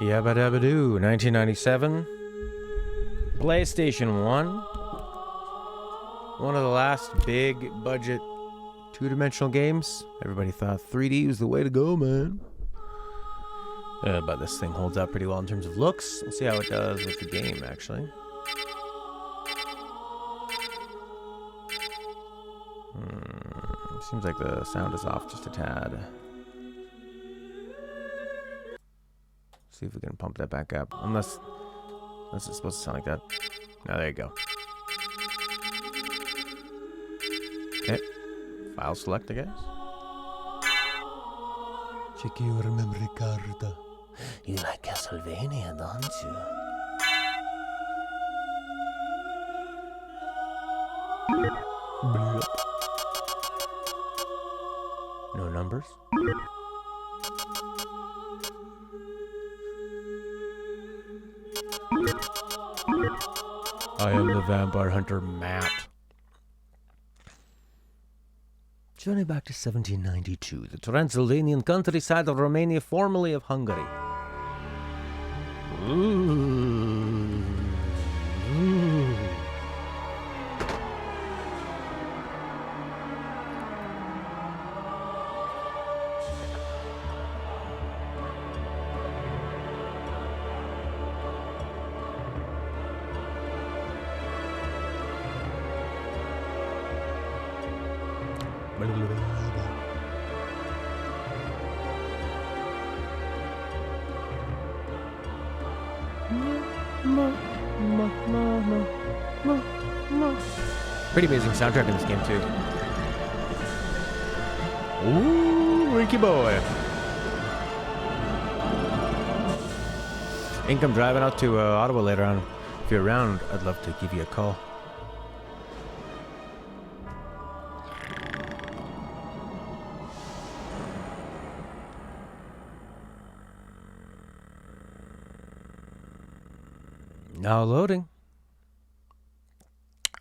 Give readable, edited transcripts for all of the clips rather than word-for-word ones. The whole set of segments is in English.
Yabba Dabba Doo, 1997. PlayStation 1. One of the last big budget two-dimensional games. Everybody thought 3D was the way to go, man. But this thing holds up pretty well in terms of looks. We'll see how it does with the game, actually. Seems like the sound is off just a tad. See if we can pump that back up. Unless it's supposed to sound like that. Now there you go. Okay. File select, I guess. Check your memory card. You like Castlevania, don't you? Blip. No numbers. I am the vampire hunter, Matt. Journey back to 1792, the Transylvanian countryside of Romania, formerly of Hungary. Ooh. Ooh. Pretty amazing soundtrack in this game too. Ooh, Ricky boy. I think I'm driving out to Ottawa later on. If you're around, I'd love to give you a call. Now loading.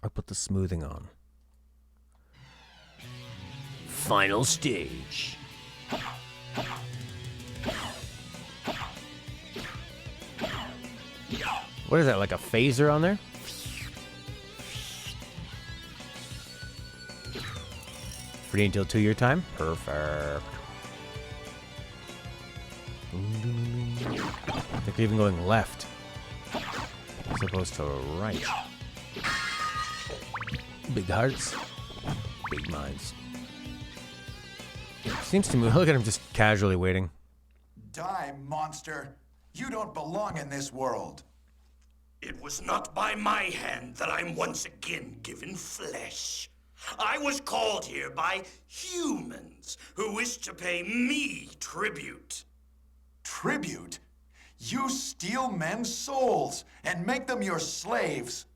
I'll put the smoothing on. Final stage. What is that, like a phaser on there? Free until 2 year time? Perfect. I think even going left as opposed to right. Big hearts, big minds. Seems to me, look at him just casually waiting. Die, monster. You don't belong in this world. It was not by my hand that I'm once again given flesh. I was called here by humans who wish to pay me tribute. Tribute? You steal men's souls and make them your slaves.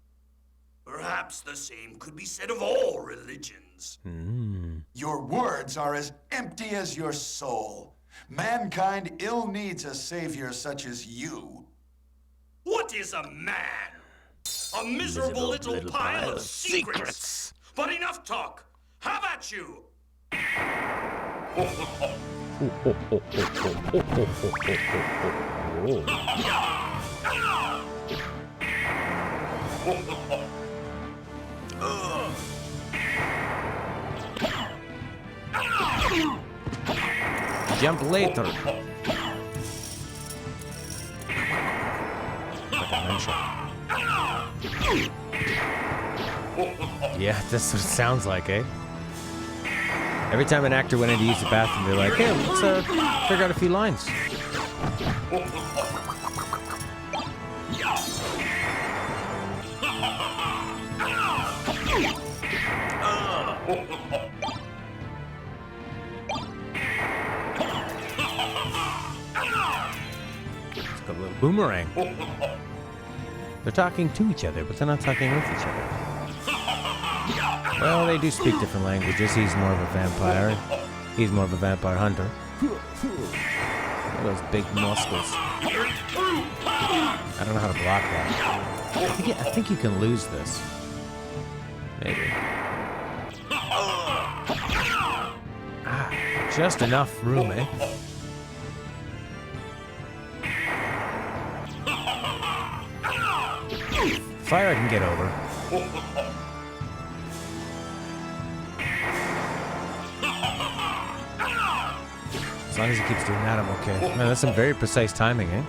Perhaps the same could be said of all religions. Your words are as empty as your soul. Mankind ill needs a savior such as you. What is a man? A miserable little pile of secrets. But enough talk. Have at you. Jump later. Like a mention. Yeah, that's what it sounds like, eh? Every time an actor went in to use the bathroom, they're like, hey, let's figure out a few lines. It's got a little boomerang. They're talking to each other, but they're not talking with each other. Well, they do speak different languages. He's more of a vampire. He's more of a vampire hunter. Look at those big muscles. I don't know how to block that. I think you can lose this. Maybe. Ah, just enough room, eh? Fire I can get over. As long as he keeps doing that, I'm okay. Man, that's some very precise timing, eh?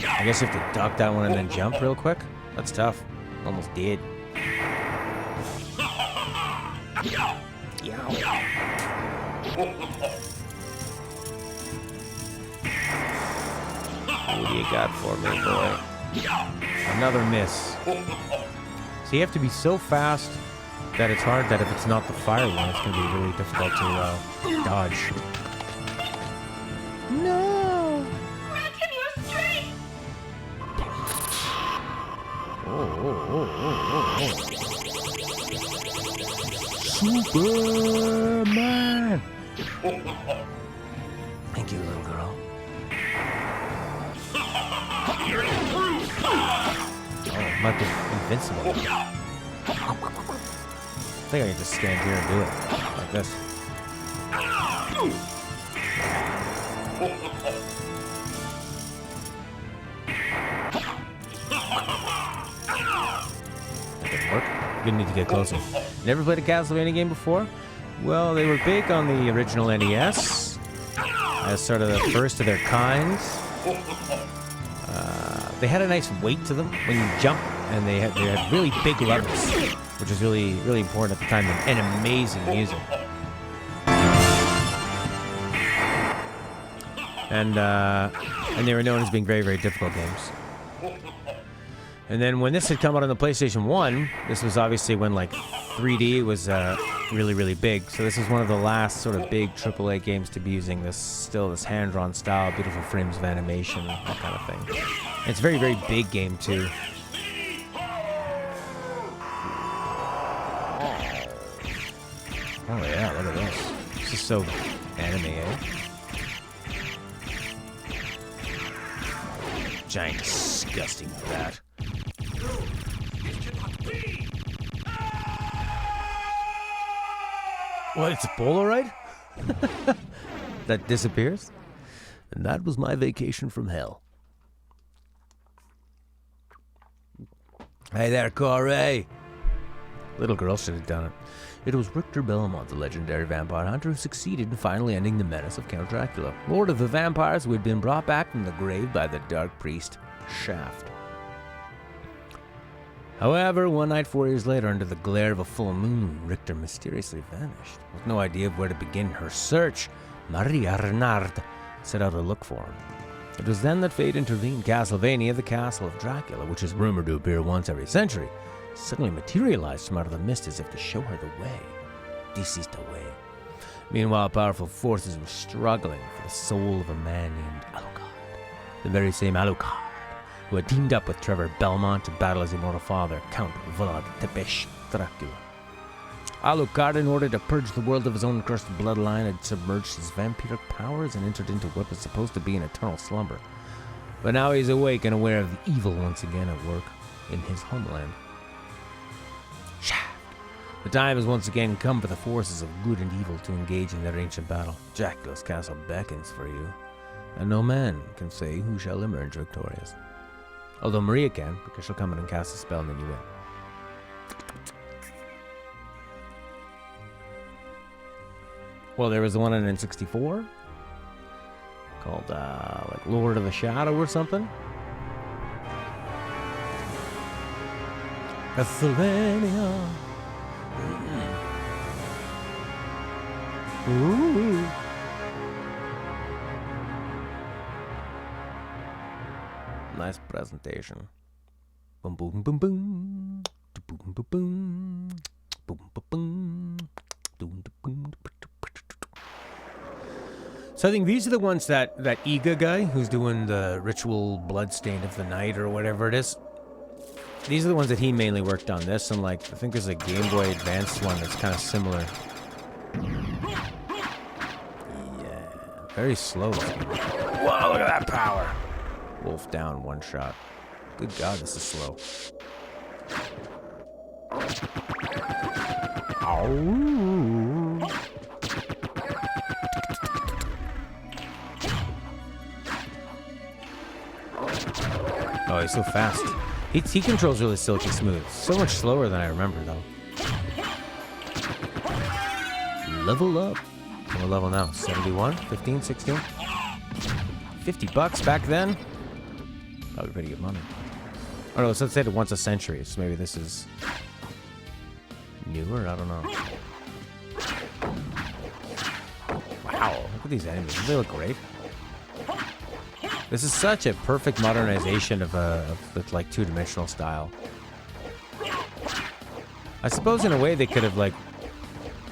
I guess you have to duck that one and then jump real quick. That's tough. Almost dead. What do you got for me, boy? Another miss. So you have to be so fast that it's hard that if it's not the fire one, it's going to be really difficult to dodge. No! Reckon your strength! Superman! Thank you, little girl. Oh, I'm about to be invincible. I think I can just stand here and do it. Like this. That didn't work. Gonna need to get closer. Never played a Castlevania game before? Well, they were big on the original NES. As sort of the first of their kind. They had a nice weight to them when you jump, and they had really big levels, which was really, really important at the time, and amazing music. And they were known as being very, very difficult games. And then when this had come out on the PlayStation 1, this was obviously when like 3D was really, really big. So this is one of the last sort of big AAA games to be using this hand-drawn style, beautiful frames of animation, that kind of thing. And it's a very, very big game too. Oh yeah, look at this. This is so anime, eh? Giant, disgusting bat. What, it's a Polaroid? That disappears? And that was my vacation from hell. Hey there, Corey! Little girl should have done it. It was Richter Belmont, the legendary vampire hunter, who succeeded in finally ending the menace of Count Dracula, lord of the vampires who had been brought back from the grave by the dark priest, Shaft. However, one night 4 years later, under the glare of a full moon, Richter mysteriously vanished. With no idea of where to begin her search, Maria Renard set out to look for him. It was then that fate intervened. Castlevania, the castle of Dracula, which is rumored to appear once every century, suddenly materialized from out of the mist as if to show her the way. This is the way. Meanwhile, powerful forces were struggling for the soul of a man named Alucard. The very same Alucard who had teamed up with Trevor Belmont to battle his immortal father, Count Vlad Tepes Dracula. Alucard, in order to purge the world of his own cursed bloodline, had submerged his vampiric powers and entered into what was supposed to be an eternal slumber. But now he's awake and aware of the evil once again at work in his homeland. Shaft. The time has once again come for the forces of good and evil to engage in their ancient battle. Dracula's castle beckons for you, and no man can say who shall emerge victorious. Although Maria can, because she'll come in and cast a spell and then you win. Well, there was the one in N64 called, like Lord of the Shadow or something. Castlevania. Ooh. Nice presentation. Boom, boom, boom, boom. Boom, boom, boom, boom. Boom, boom, boom. So I think these are the ones that Iga guy who's doing the ritual bloodstained of the night or whatever it is. These are the ones that he mainly worked on. This and like I think there's a Game Boy Advance one that's kind of similar. Yeah, very slow. Wow, look at that power! Wolf down, one shot. Good God, this is slow. Ow. Oh, he's so fast. He controls really silky smooth. So much slower than I remember, though. Level up. What level now? 71? 15? 16? $50 back then? Probably pretty good money. Oh no, so it said once a century, so maybe this is newer? I don't know. Wow, look at these enemies. They look great. This is such a perfect modernization of the like two-dimensional style. I suppose in a way they could have like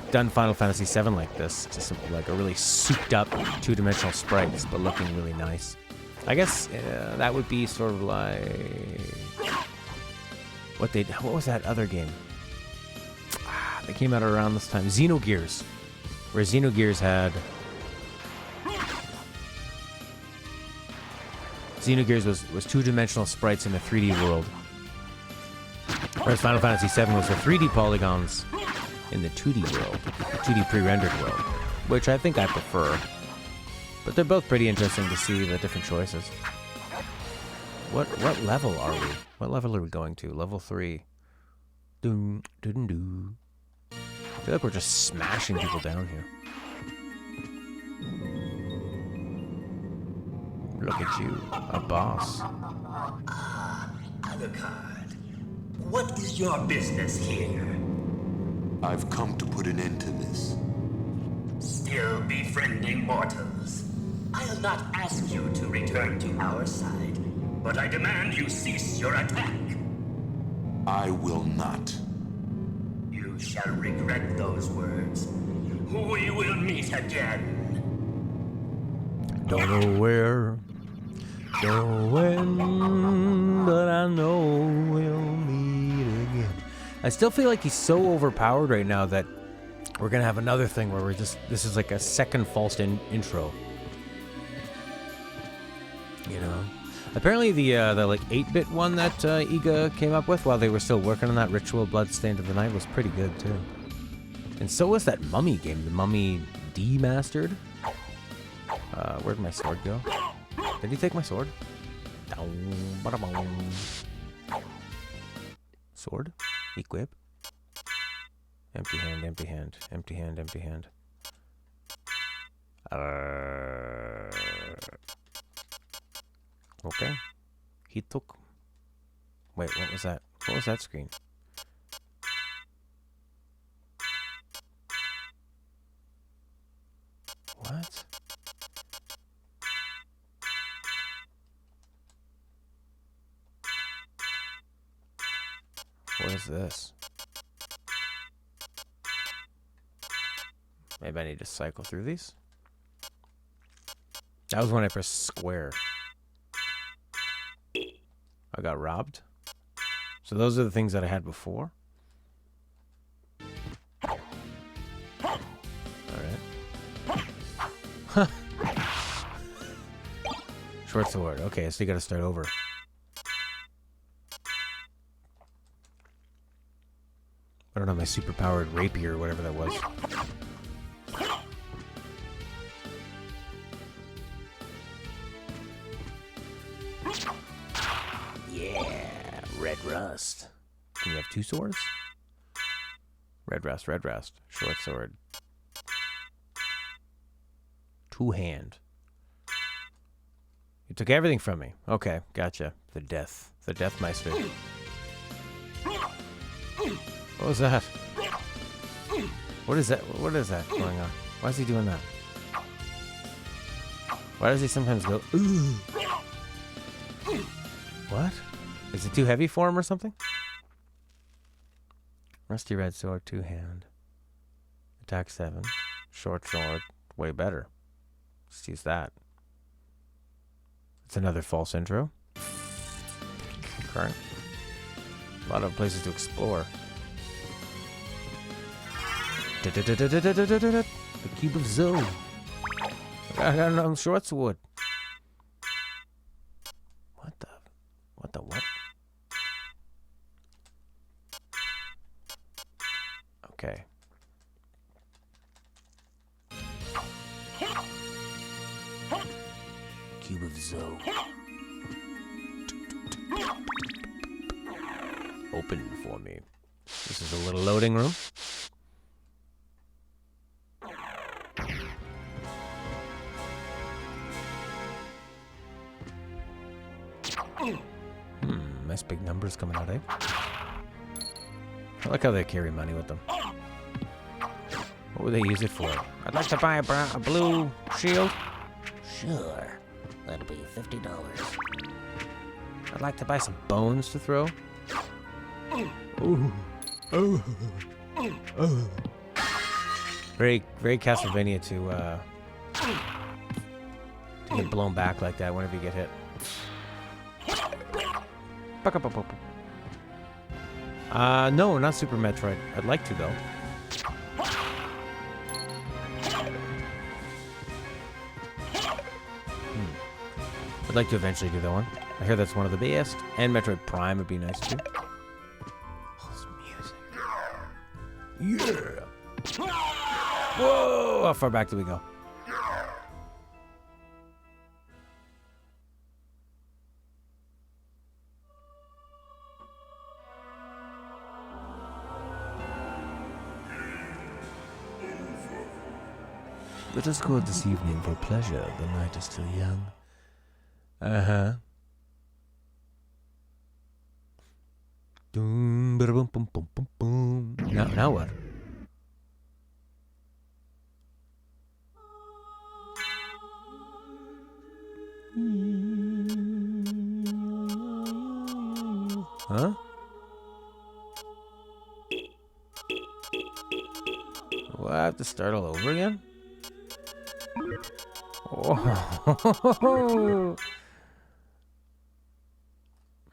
done Final Fantasy VII like this, just like a really souped-up two-dimensional sprites, but looking really nice. I guess that would be sort of like what was that other game? They came out around this time. Xenogears, where Xenogears was two-dimensional sprites in a 3D world, whereas Final Fantasy VII was the 3D polygons in the 2D world, 2D pre-rendered world, which I think I prefer. But they're both pretty interesting to see the different choices. What level are we? What level are we going to? Level 3. Doom, doom, doom. I feel like we're just smashing people down here. Look at you, a boss. Alucard, what is your business here? I've come to put an end to this. Still befriending mortals. I'll not ask you to return to our side, but I demand you cease your attack. I will not. You shall regret those words. We will meet again. Don't know where, don't know when, but I know we'll meet again. I still feel like he's so overpowered right now that we're gonna have another thing where this is like a second false intro. You know? Apparently the like 8-bit one that Iga came up with while they were still working on that Ritual Bloodstained of the Night was pretty good too. And so was that Mummy game, the Mummy Demastered. Where'd my sword go? Did he take my sword? Sword? Equip? Empty hand, empty hand, empty hand, empty hand. Okay. He took... Wait, what was that? What was that screen? What? What is this? Maybe I need to cycle through these? That was when I pressed square. I got robbed. So those are the things that I had before. Alright. Huh. Short sword. Okay, so you gotta start over. I don't know, my super-powered rapier or whatever that was. Yeah, red rust. Can you have two swords? Red rust, short sword. Two-hand. You took everything from me. Okay, gotcha. The Deathmeister. What was that? What is that? What is that going on? Why is he doing that? Why does he sometimes go, ooh? What? Is it too heavy for him or something? Rusty red sword, two-hand. Attack 7. Short sword, way better. Let's use that. It's another false intro. Current. A lot of places to explore. The Cube of Zoe. I got no Shortswood. What the? What the what? Okay. Cube of Zoe. Open for me. This is a little loading room. Nice big numbers coming out, eh? I like how they carry money with them. What would they use it for? I'd like to buy a blue shield. Sure. That'll be $50. I'd like to buy some bones to throw. Ooh. Oh. Oh. Very Castlevania to get blown back like that whenever you get hit. No, not Super Metroid. I'd like to, though. I'd like to eventually do that one. I hear that's one of the best. And Metroid Prime would be nice, too. Oh, this music. Yeah! Whoa! How far back do we go? Let us go this evening for pleasure. The night is still young. Uh-huh. Boom, boom, boom, boom, boom, boom. Now what? Huh? Well, I have to start all over again? Oh.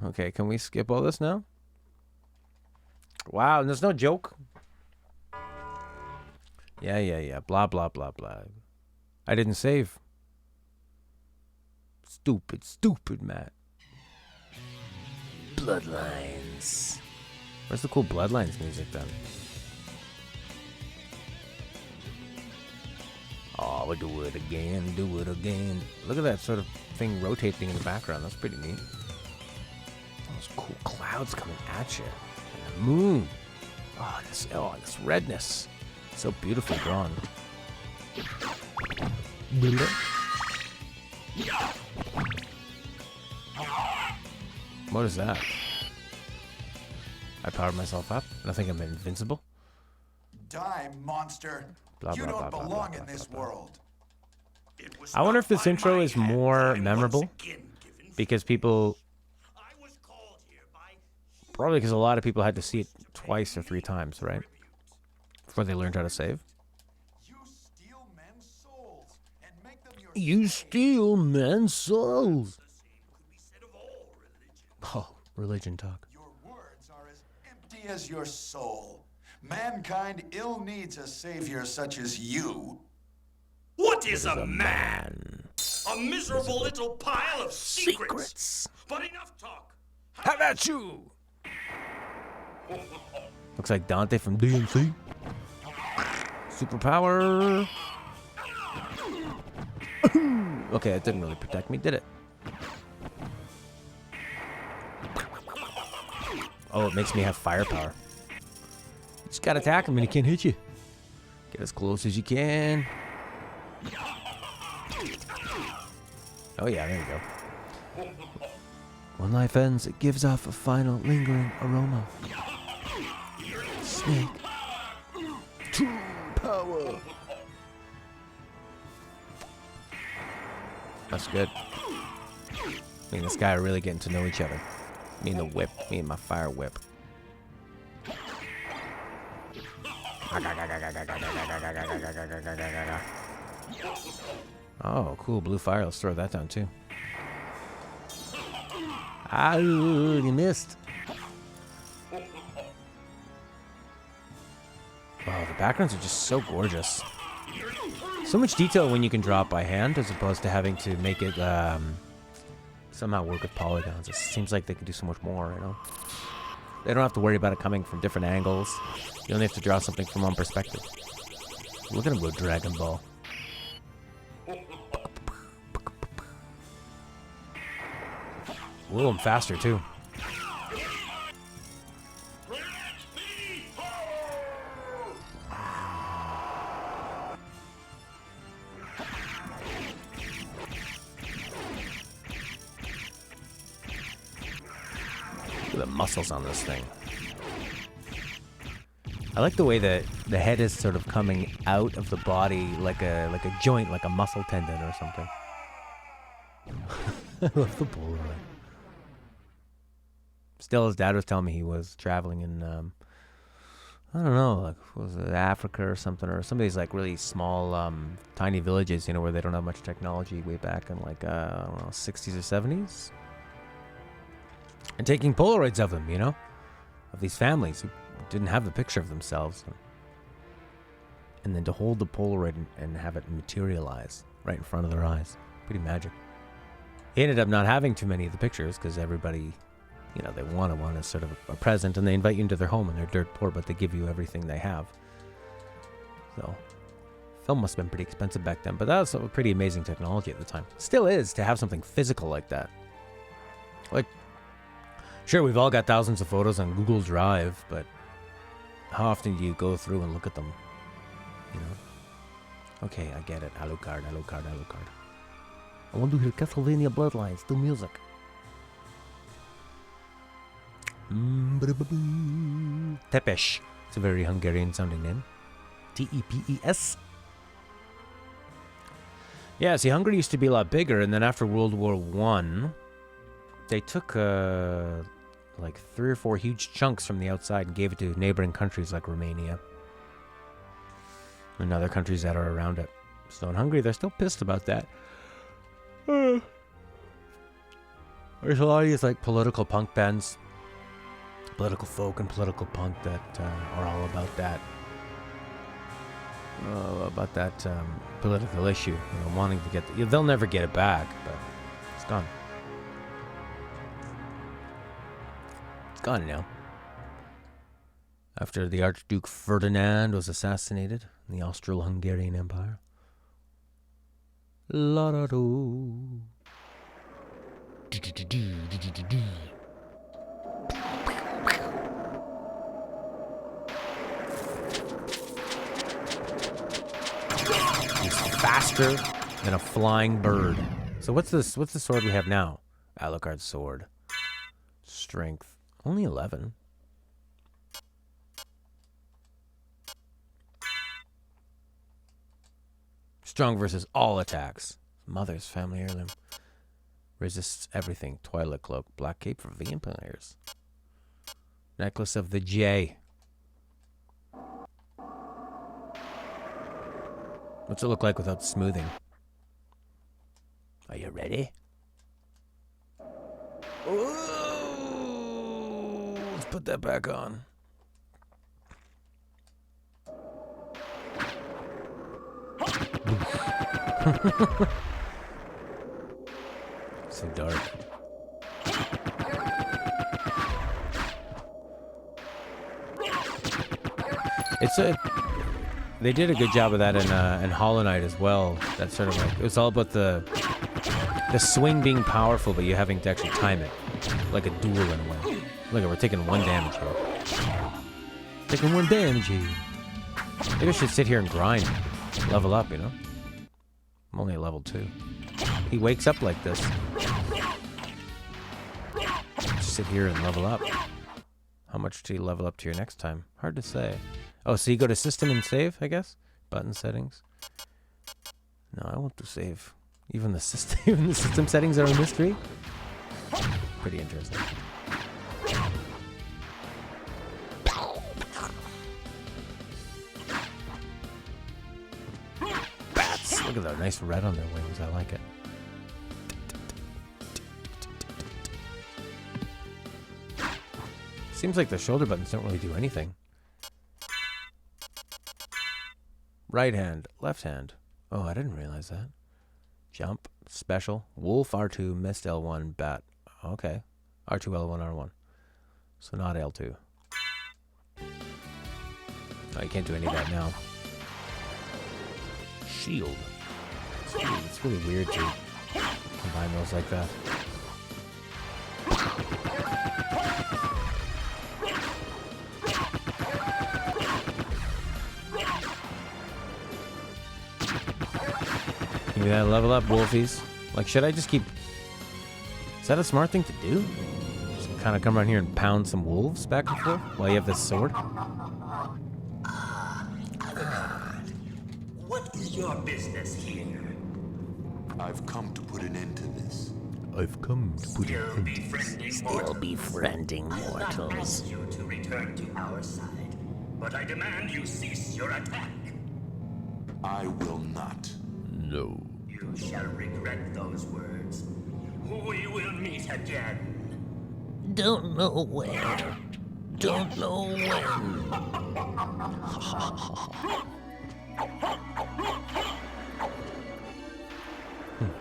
Okay, can we skip all this now? Wow, there's no joke. Yeah. Blah, blah, blah, blah. I didn't save. Stupid, Matt. Bloodlines. Where's the cool Bloodlines music then? Oh, we'll do it again. Look at that sort of thing rotating in the background. That's pretty neat. Those cool clouds coming at you. And the moon. Oh, this redness. So beautifully drawn. What is that? I powered myself up and I think I'm invincible. Die, monster. Blah, You blah, don't blah, blah, belong blah, in this blah, blah. world. I wonder if this intro is more memorable because people, probably because a lot of people had to see it twice or 3 times, right? Before they learned how to save. You steal men's souls and make them your You steal men's souls. Oh, religion talk. Your words are as empty as your soul. Mankind ill needs a savior such as you. What is a man? A miserable little pile of secrets. But enough talk. How about you? Looks like Dante from DMC. Superpower. Okay, that didn't really protect me, did it? Oh, it makes me have firepower. You just gotta attack him and he can't hit you. Get as close as you can. Oh yeah, there you go. When life ends, it gives off a final lingering aroma. Snake. True power. That's good. Me and this guy are really getting to know each other. Me and the whip. Me and my fire whip. Oh, cool. Blue fire. Let's throw that down, too. Ah, you missed. Wow, the backgrounds are just so gorgeous. So much detail when you can draw it by hand as opposed to having to make it somehow work with polygons. It seems like they can do so much more, you know? They don't have to worry about it coming from different angles. You only have to draw something from one perspective. Look at him go Dragon Ball. Whoa, I'm faster too. Look at the muscles on this thing. I like the way that the head is sort of coming out of the body like a joint, like a muscle tendon or something. I love the Polaroid. Still, his dad was telling me he was traveling in, I don't know, like, was it Africa or something, or some of these, like, really small, tiny villages, you know, where they don't have much technology way back in, like, I don't know, 60s or 70s? And taking Polaroids of them, you know? Of these families who didn't have the picture of themselves. And then to hold the Polaroid and have it materialize right in front of their eyes. Pretty magic. He ended up not having too many of the pictures because everybody, you know, they want one as sort of a present, and they invite you into their home and they're dirt poor, but they give you everything they have. So, film must have been pretty expensive back then, but that was a pretty amazing technology at the time. Still is, to have something physical like that. Like, sure, we've all got thousands of photos on Google Drive, but how often do you go through and look at them? You know? Okay, I get it. Alucard, Alucard, Alucard. I want to hear Castlevania Bloodlines, do music. Tepes. It's a very Hungarian sounding name. T-E-P-E-S. Yeah, see, Hungary used to be a lot bigger, and then after World War I, they took like 3 or 4 huge chunks from the outside and gave it to neighboring countries like Romania and other countries that are around it. So in Hungary, they're still pissed about that. There's a lot of these like political punk bands, political folk and political punk that are all about that. Political issue, you know, wanting to get. They'll never get it back, but it's gone. It's gone now. After the Archduke Ferdinand was assassinated in the Austro-Hungarian Empire. La da do. He's faster than a flying bird. So what's this? What's the sword we have now? Alucard's sword. Strength. Only 11. Strong versus all attacks. Mother's family heirloom. Resists everything. Twilight cloak. Black cape for vampires. Necklace of the J. What's it look like without smoothing? Are you ready? Ooh, let's put that back on. So dark. They did a good job of that in Hollow Knight as well. That sort of like, it was all about the swing being powerful, but you having to actually time it, like a duel in a way. Look, we're taking 1 damage here. Taking 1 damage here. Maybe I should sit here and grind, level up, you know. I'm only at level 2. He wakes up like this. Just sit here and level up. How much do you level up to your next time? Hard to say. Oh, so you go to system and save, I guess? Button settings. No, I want to save. Even the system settings are a mystery. Pretty interesting. Bats. Look at that nice red on their wings. I like it. Seems like the shoulder buttons don't really do anything. Right hand, left hand. Oh, I didn't realize that. Jump, special, wolf, R2, missed L1, bat. Okay. R2, L1, R1. So not L2. Oh, you can't do any of that now. Shield. It's really weird to combine those like that. Give me that level up, wolfies. Like, should I just keep... Is that a smart thing to do? Just kind of come around here and pound some wolves back and forth while you have this sword? What is your business here? I've come to put an end to this. I've come to put Still befriending mortals. befriending I'll not ask you to return to our side, but I demand you cease your attack. I will not. No. You shall regret those words. We will meet again. Don't know where. Don't know when.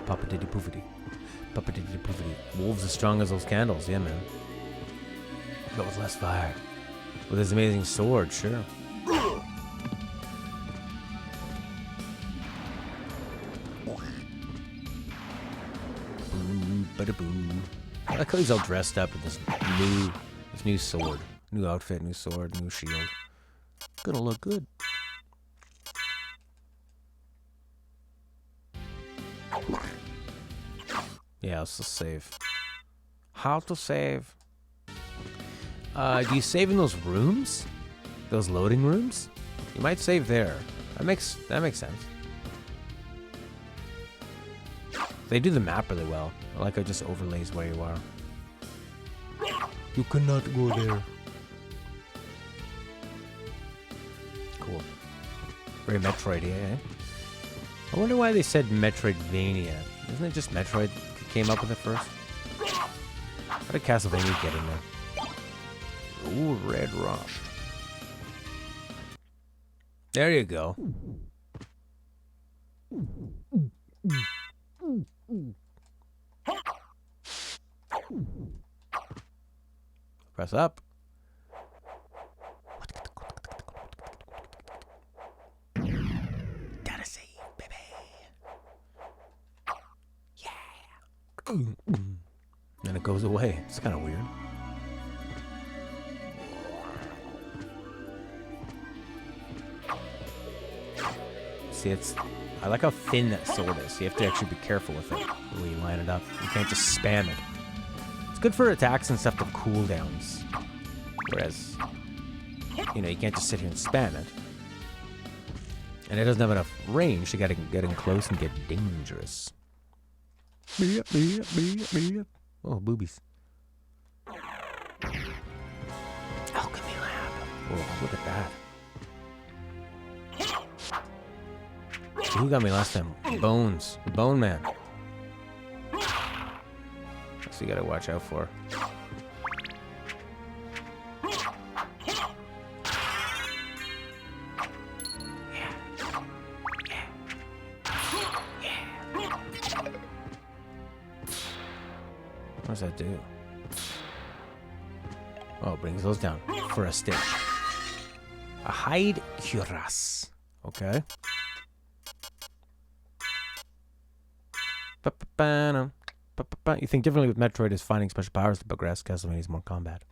Papa diddy poofity. Papa diddy poofity. Wolves as strong as those candles, yeah, man. But with less fire. With his amazing sword, sure. I like how he's all dressed up with this new sword. New outfit, new sword, new shield. Gonna look good. Yeah, let's just save. How to save? Do you save in those rooms? Those loading rooms? You might save there. That makes sense. They do the map really well. I like how it just overlays where you are. You cannot go there. Cool. Very Metroid, eh? I wonder why they said Metroidvania. Isn't it just Metroid came up with it first? How did Castlevania get in there? Ooh, Red Rush. There you go. Press up. Gotta save, baby. Yeah. Then it goes away. It's kind of weird. See, I like how thin that sword is. You have to actually be careful with it when you line it up. You can't just spam it. It's good for attacks and stuff with cooldowns. Whereas, you know, you can't just sit here and spam it. And it doesn't have enough range to get in close and get dangerous. Oh, boobies. Alchemy lab. Oh, look at that. Who got me last time? Bones. The Bone Man. So you gotta watch out for. What does that do? Oh, it brings those down for a stitch. A hide cuirass. Okay. You think differently with Metroid is finding special powers to progress. Castlevania is more combat.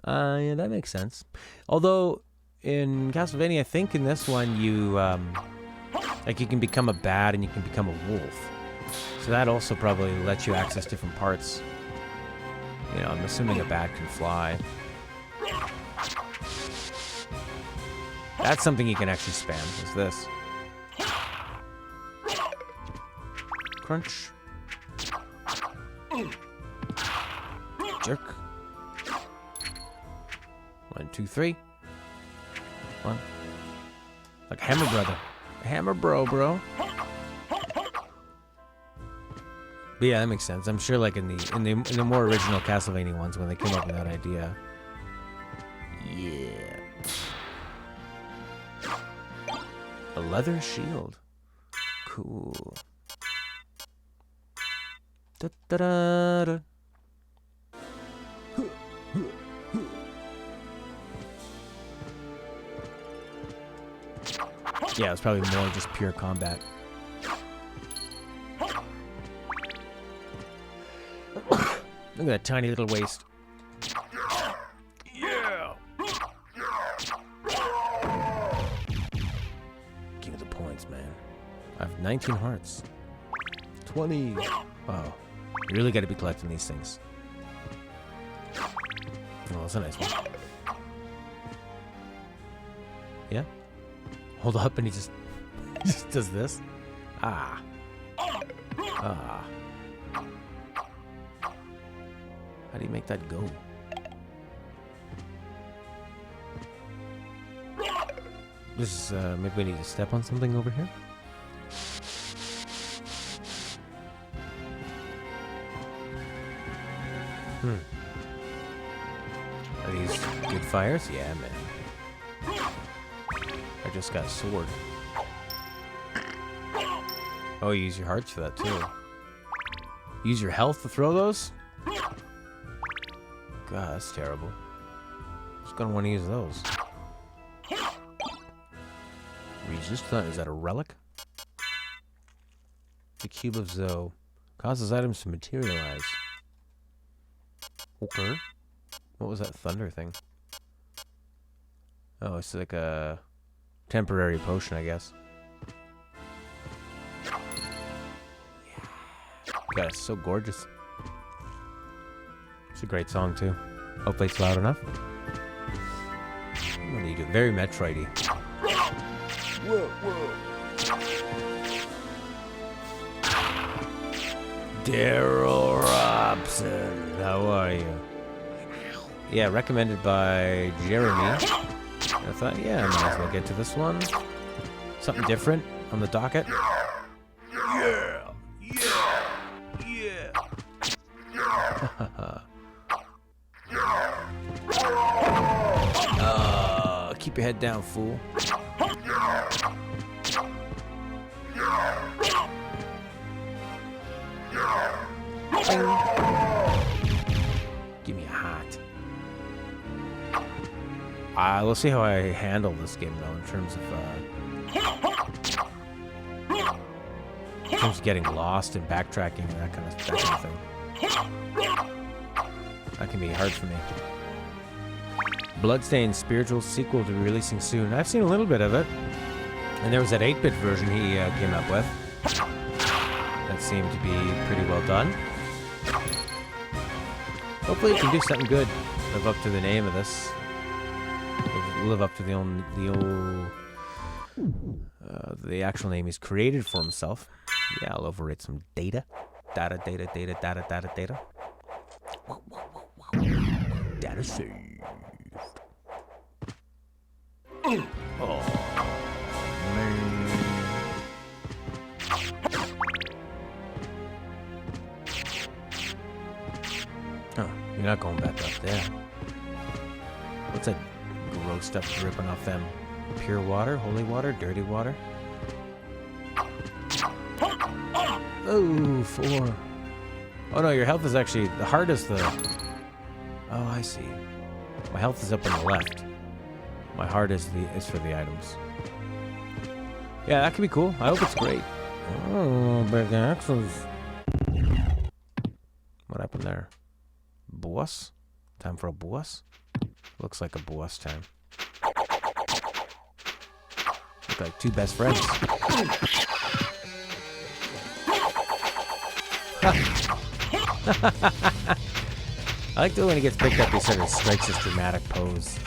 Yeah, that makes sense. Although, in Castlevania, I think in this one you, like you can become a bat and you can become a wolf. So that also probably lets you access different parts. You know, I'm assuming a bat can fly. That's something you can actually spam, is this. Crunch. Jerk. 1, 2, 3. 1. Like Hammer Brother. Hammer bro. But yeah, that makes sense. I'm sure, like in the more original Castlevania ones, when they came up with that idea. Yeah. A leather shield. Cool. Da-da-da-da. Yeah, it's probably more just pure combat. Look at that tiny little waist. Yeah. Give me the points, man. I have 19 hearts. 20. Wow. You really got to be collecting these things. Oh, that's a nice one. Yeah? Hold up and he just does this. Ah. Ah. How do you make that go? This is, maybe we need to step on something over here? Are these good fires? Yeah, man. I just got a sword. Oh, you use your hearts for that, too. Use your health to throw those? God, that's terrible. Just gonna want to use those. Resist, is that a relic? The cube of Zoe causes items to materialize. Okay. What was that thunder thing? Oh, it's like a temporary potion, I guess. Yeah. God, it's so gorgeous. It's a great song, too. Hopefully it's loud enough. What do you do? Very Metroid-y. Whoa, whoa. Daryl Robson, how are you? Yeah, recommended by Jeremy. I thought, yeah, I might as well get to this one. Something different on the docket. Yeah, yeah, yeah. Keep your head down, fool. Give me a heart. We'll see how I handle this game, though, in terms of getting lost and backtracking and that kind of thing. That can be hard for me. Bloodstained spiritual sequel to be releasing soon. I've seen a little bit of it, and there was that 8-bit version he came up with. That seemed to be pretty well done. Hopefully, you can do something good. Live up to the name of this. Live up to the actual name he's created for himself. Yeah, I'll overrate some data. Data. Data saved. Oh, man. Oh, you're not going back up there. What's that gross stuff dripping off them? Pure water, holy water, dirty water? Oh, 4. Oh no, your health is actually the heart is the. Oh, I see. My health is up on the left. My heart is for the items. Yeah, that could be cool. I hope it's great. Oh, big axles. What happened there? Boss? Time for a boss? Looks like a boss time. Look like two best friends. I like the way when he gets picked up, he sort of strikes this dramatic pose.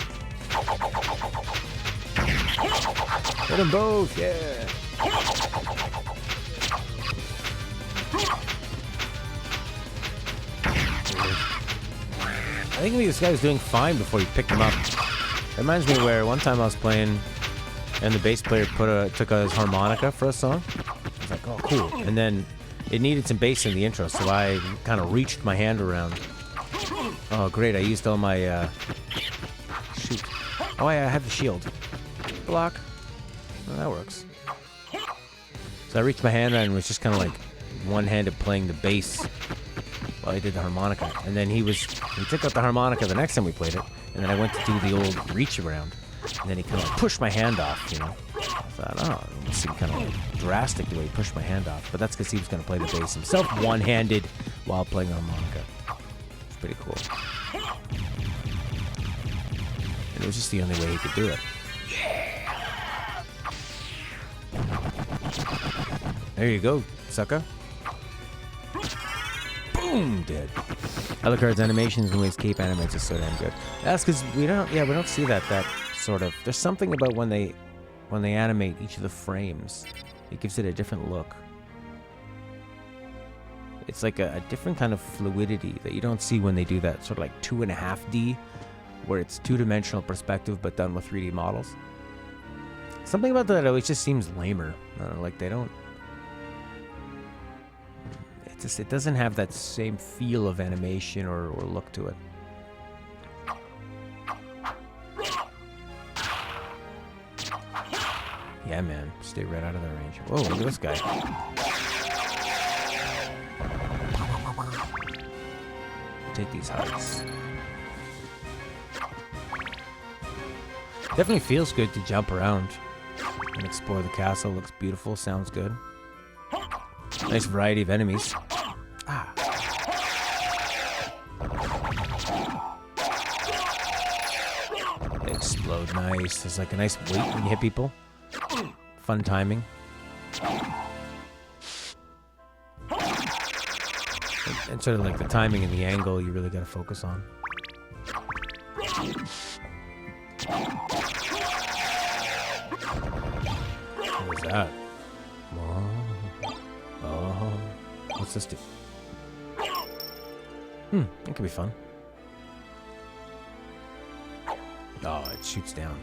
Hit them both, yeah. I think this guy was doing fine before you picked him up. It reminds me where one time I was playing And the bass player took his harmonica for a song. I was like, oh, cool. And then it needed some bass in the intro, so I kind of reached my hand around. Oh, great. I used all my, shoot. Oh, I have the shield. Block. Oh, that works. So I reached my hand around and was just kind of like one-handed playing the bass while I did the harmonica. And then he took out the harmonica the next time we played it, and then I went to do the old reach around. And then he kind of like pushed my hand off, you know. I thought, oh, it seemed kind of like drastic the way he pushed my hand off. But that's because he was going to play the bass himself one-handed while playing the harmonica. It's pretty cool. And it was just the only way he could do it. There you go, sucker. Boom, dead. Other cards, animations, and ways Cape animates is so damn good. That's because we don't see that sort of. There's something about when they animate each of the frames, it gives it a different look. It's like a different kind of fluidity that you don't see when they do that sort of like 2.5D, where it's two-dimensional perspective but done with 3D models. Something about that always just seems lamer. Like they don't. It doesn't have that same feel of animation or look to it. Yeah, man. Stay right out of their range. Whoa, look at this guy. Take these hearts. Definitely feels good to jump around and explore the castle. Looks beautiful. Sounds good. Nice variety of enemies. Ah. They explode nice. There's like a nice weight when you hit people. Fun timing. And sort of like the timing and the angle you really got to focus on. What was that? Oh. What's this do? It could be fun. Oh, it shoots down.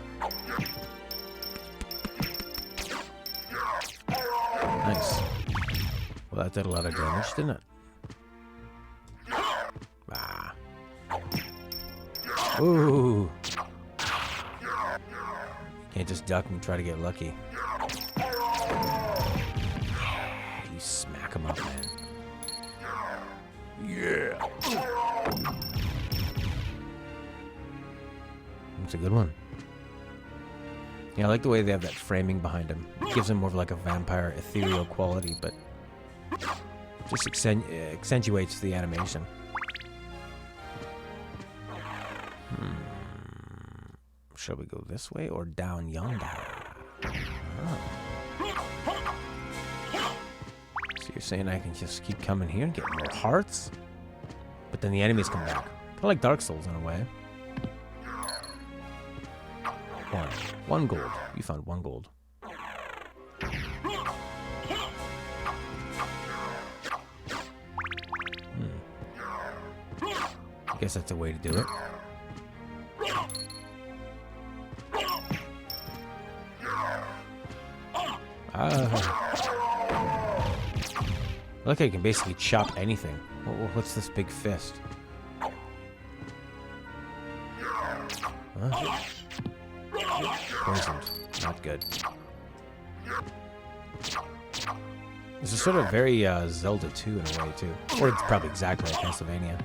Nice. Well, that did a lot of damage, didn't it? Ah. Ooh. Can't just duck and try to get lucky. You smack him up, man. Yeah. That's a good one. Yeah, I like the way they have that framing behind him. It gives him more of like a vampire ethereal quality, but just accentuates the animation. Shall we go this way or down yonder? Oh. So you're saying I can just keep coming here and get more hearts? But then the enemies come back. Kind of like Dark Souls in a way. One gold. You found 1 gold. I guess that's a way to do it. I like how you can basically chop anything. What's this big fist? Huh? Poisoned. Not good. This is sort of very Zelda 2 in a way, too. Or it's probably exactly like Castlevania.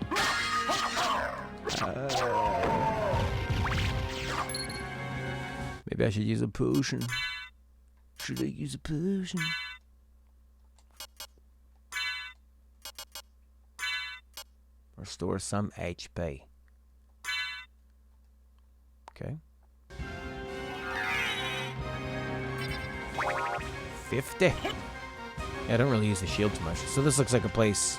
Maybe I should use a potion. Should I use a potion? Restore some HP. Okay. 50. Yeah, I don't really use the shield too much. So this looks like a place.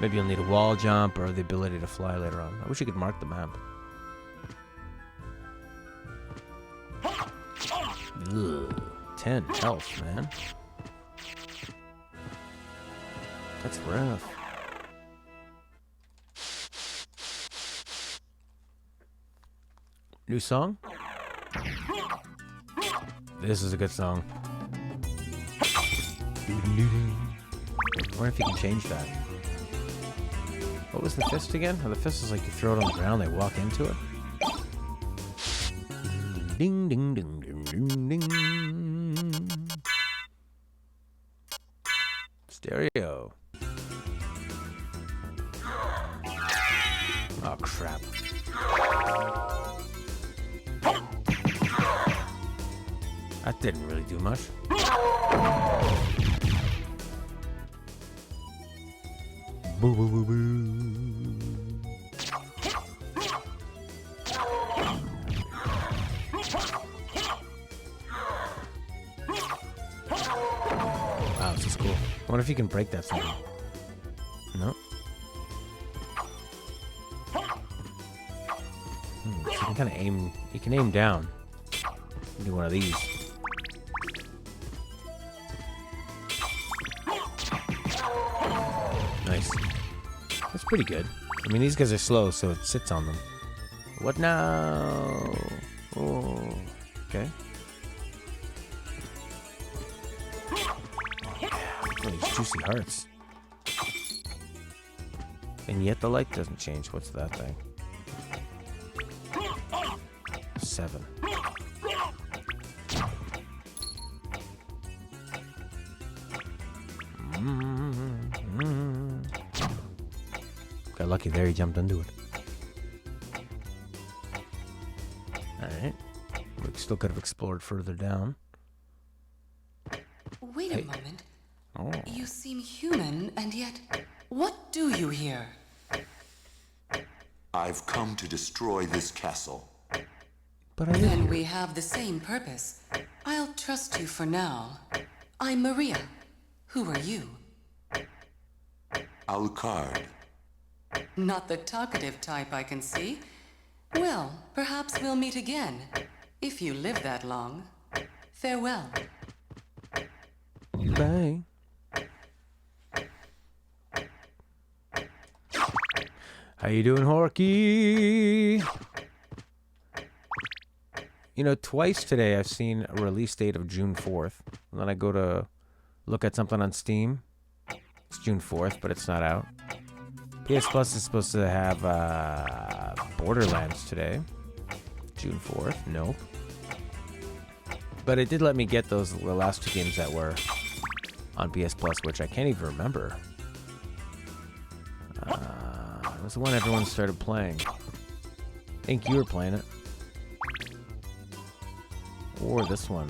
Maybe you'll need a wall jump or the ability to fly later on. I wish you could mark the map. Ugh, 10 health, man. That's rough. New song? This is a good song. I wonder if you can change that. What was the fist again? Oh, the fist is like you throw it on the ground, they walk into it. Ding, ding, ding, ding, ding, ding. Stereo. Oh, crap. That didn't really do much. Boo, boo, boo, boo. Wow, this is cool. I wonder if you can break that thing. No. So you can kind of aim. You can aim down. Do one of these. Nice. That's pretty good. I mean, these guys are slow, so it sits on them. What now? Oh, okay. Oh, these juicy hearts. And yet the light doesn't change. What's that thing? 7. Got lucky there, he jumped into it. Alright. We still could have explored further down. Wait a moment. Oh. You seem human, and yet, what do you here? I've come to destroy this castle. But I Then we have the same purpose. I'll trust you for now. I'm Maria. Who are you? Alucard. Not the talkative type, I can see. Well, perhaps we'll meet again, if you live that long. Farewell. Bye. How you doing, Horky? You know, twice today I've seen a release date of June 4th. And then I go to look at something on Steam. It's June 4th, but it's not out. PS Plus is supposed to have Borderlands today. June 4th. Nope. But it did let me get the last 2 games that were on PS Plus, which I can't even remember. It was the one everyone started playing. I think you were playing it. Or this one.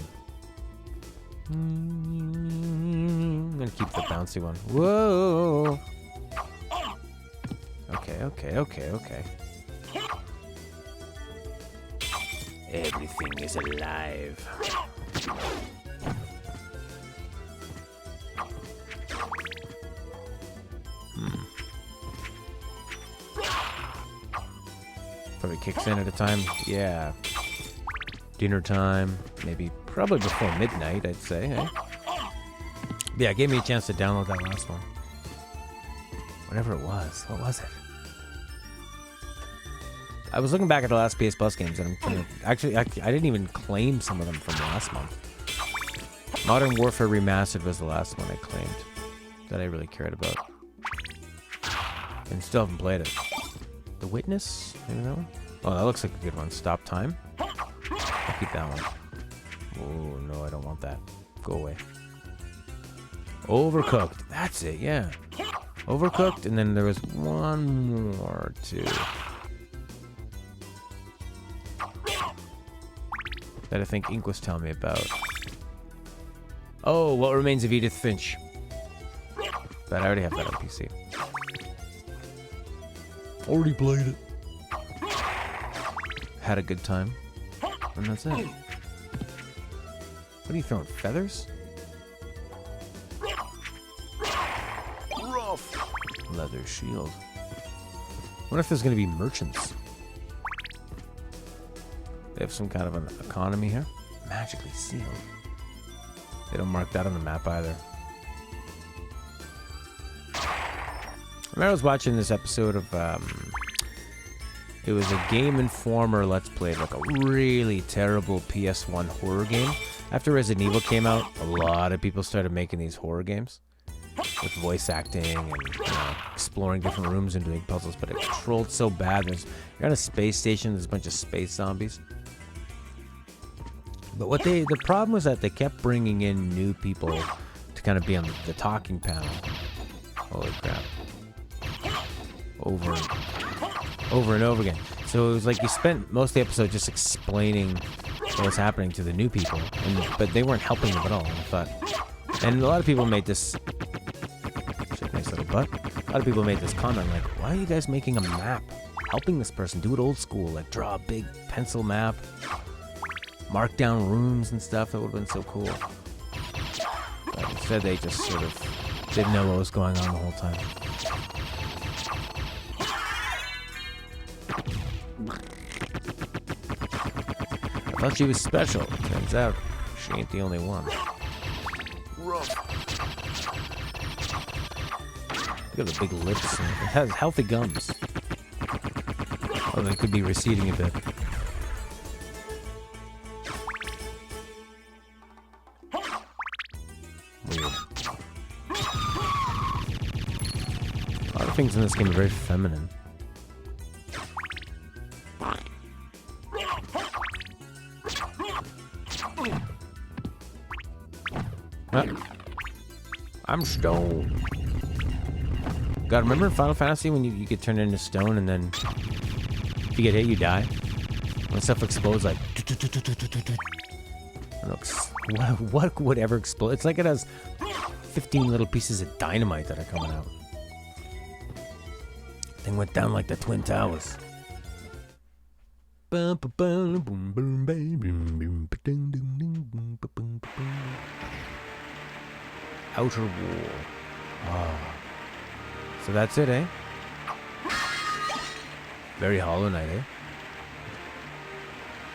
I'm gonna keep the bouncy one. Whoa! Okay. Everything is alive. Probably kicks in at a time. Yeah. Dinner time. Maybe. Probably before midnight, I'd say. Eh? Yeah, it gave me a chance to download that last one. Whatever it was. What was it? I was looking back at the last PS Plus games, and I'm trying to... Actually, I didn't even claim some of them from last month. Modern Warfare Remastered was the last one I claimed that I really cared about. And still haven't played it. The Witness? Maybe that one? Oh, that looks like a good one. Stop Time? I'll keep that one. Oh, no, I don't want that. Go away. Overcooked. That's it, yeah. Overcooked, and then there was one more, too. That I think Ink was telling me about. Oh, What Remains of Edith Finch. But I already have that on PC. Already played it. Had a good time. And that's it. What are you throwing? Feathers? Rough. Leather shield. What if there's going to be merchants? They have some kind of an economy here. Magically sealed. They don't mark that on the map either. I remember I was watching this episode of It was a Game Informer Let's Play, like a really terrible PS1 horror game. After Resident Evil came out, a lot of people started making these horror games with voice acting and exploring different rooms and doing puzzles, but it controlled so bad. You're on a space station, there's a bunch of space zombies. But the problem was that they kept bringing in new people to kind of be on the talking panel. Holy crap. Over and over again. So it was like you spent most of the episode just explaining what was happening to the new people, but they weren't helping them at all, I thought. And a lot of people made this... Nice little butt. A lot of people made this comment like, why are you guys making a map? Helping this person, do it old school, like draw a big pencil map, mark down rooms and stuff. That would have been so cool. But instead they just sort of didn't know what was going on the whole time. I thought she was special. Turns out she ain't the only one. Look at the big lips. It has healthy gums. Oh, they could be receding a bit. Weird. A lot of things in this game are very feminine. I'm stoned. God, remember in Final Fantasy when you get turned into stone and then if you get hit, you die? When stuff explodes, like... I don't know, what would ever explode? It's like it has 15 little pieces of dynamite that are coming out. Thing went down like the Twin Towers. Outer Wall. Oh. So that's it, eh? Very Hollow Knight, eh?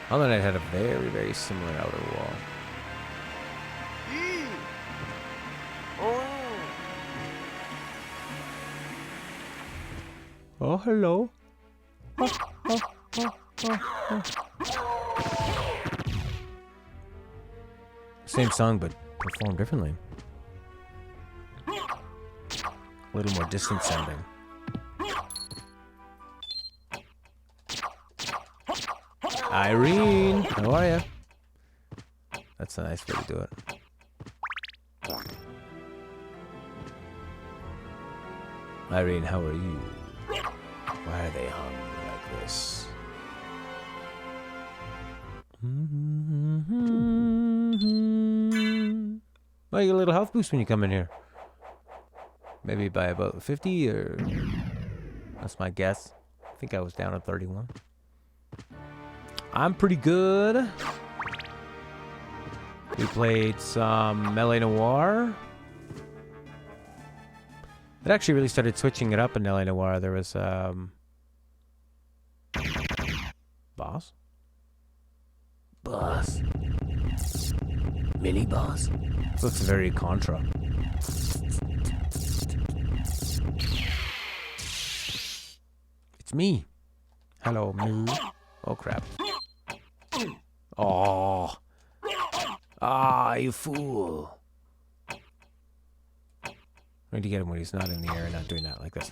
Hollow Knight had a very, very similar outer wall. Oh, hello. Same song, but performed differently. A little more distant sounding. Irene, how are ya? That's a nice way to do it. Irene, how are you? Why are they hungry like this? Well, you get a little health boost when you come in here. Maybe by about 50, or... That's my guess. I think I was down at 31. I'm pretty good. We played some L.A. Noire. It actually really started switching it up in L.A. Noire. There was, Boss? Boss. Mini boss? Looks very Contra. It's me. Hello, me. Oh, crap. Oh. Ah, you fool. I need to get him when he's not in the air and not doing that like this.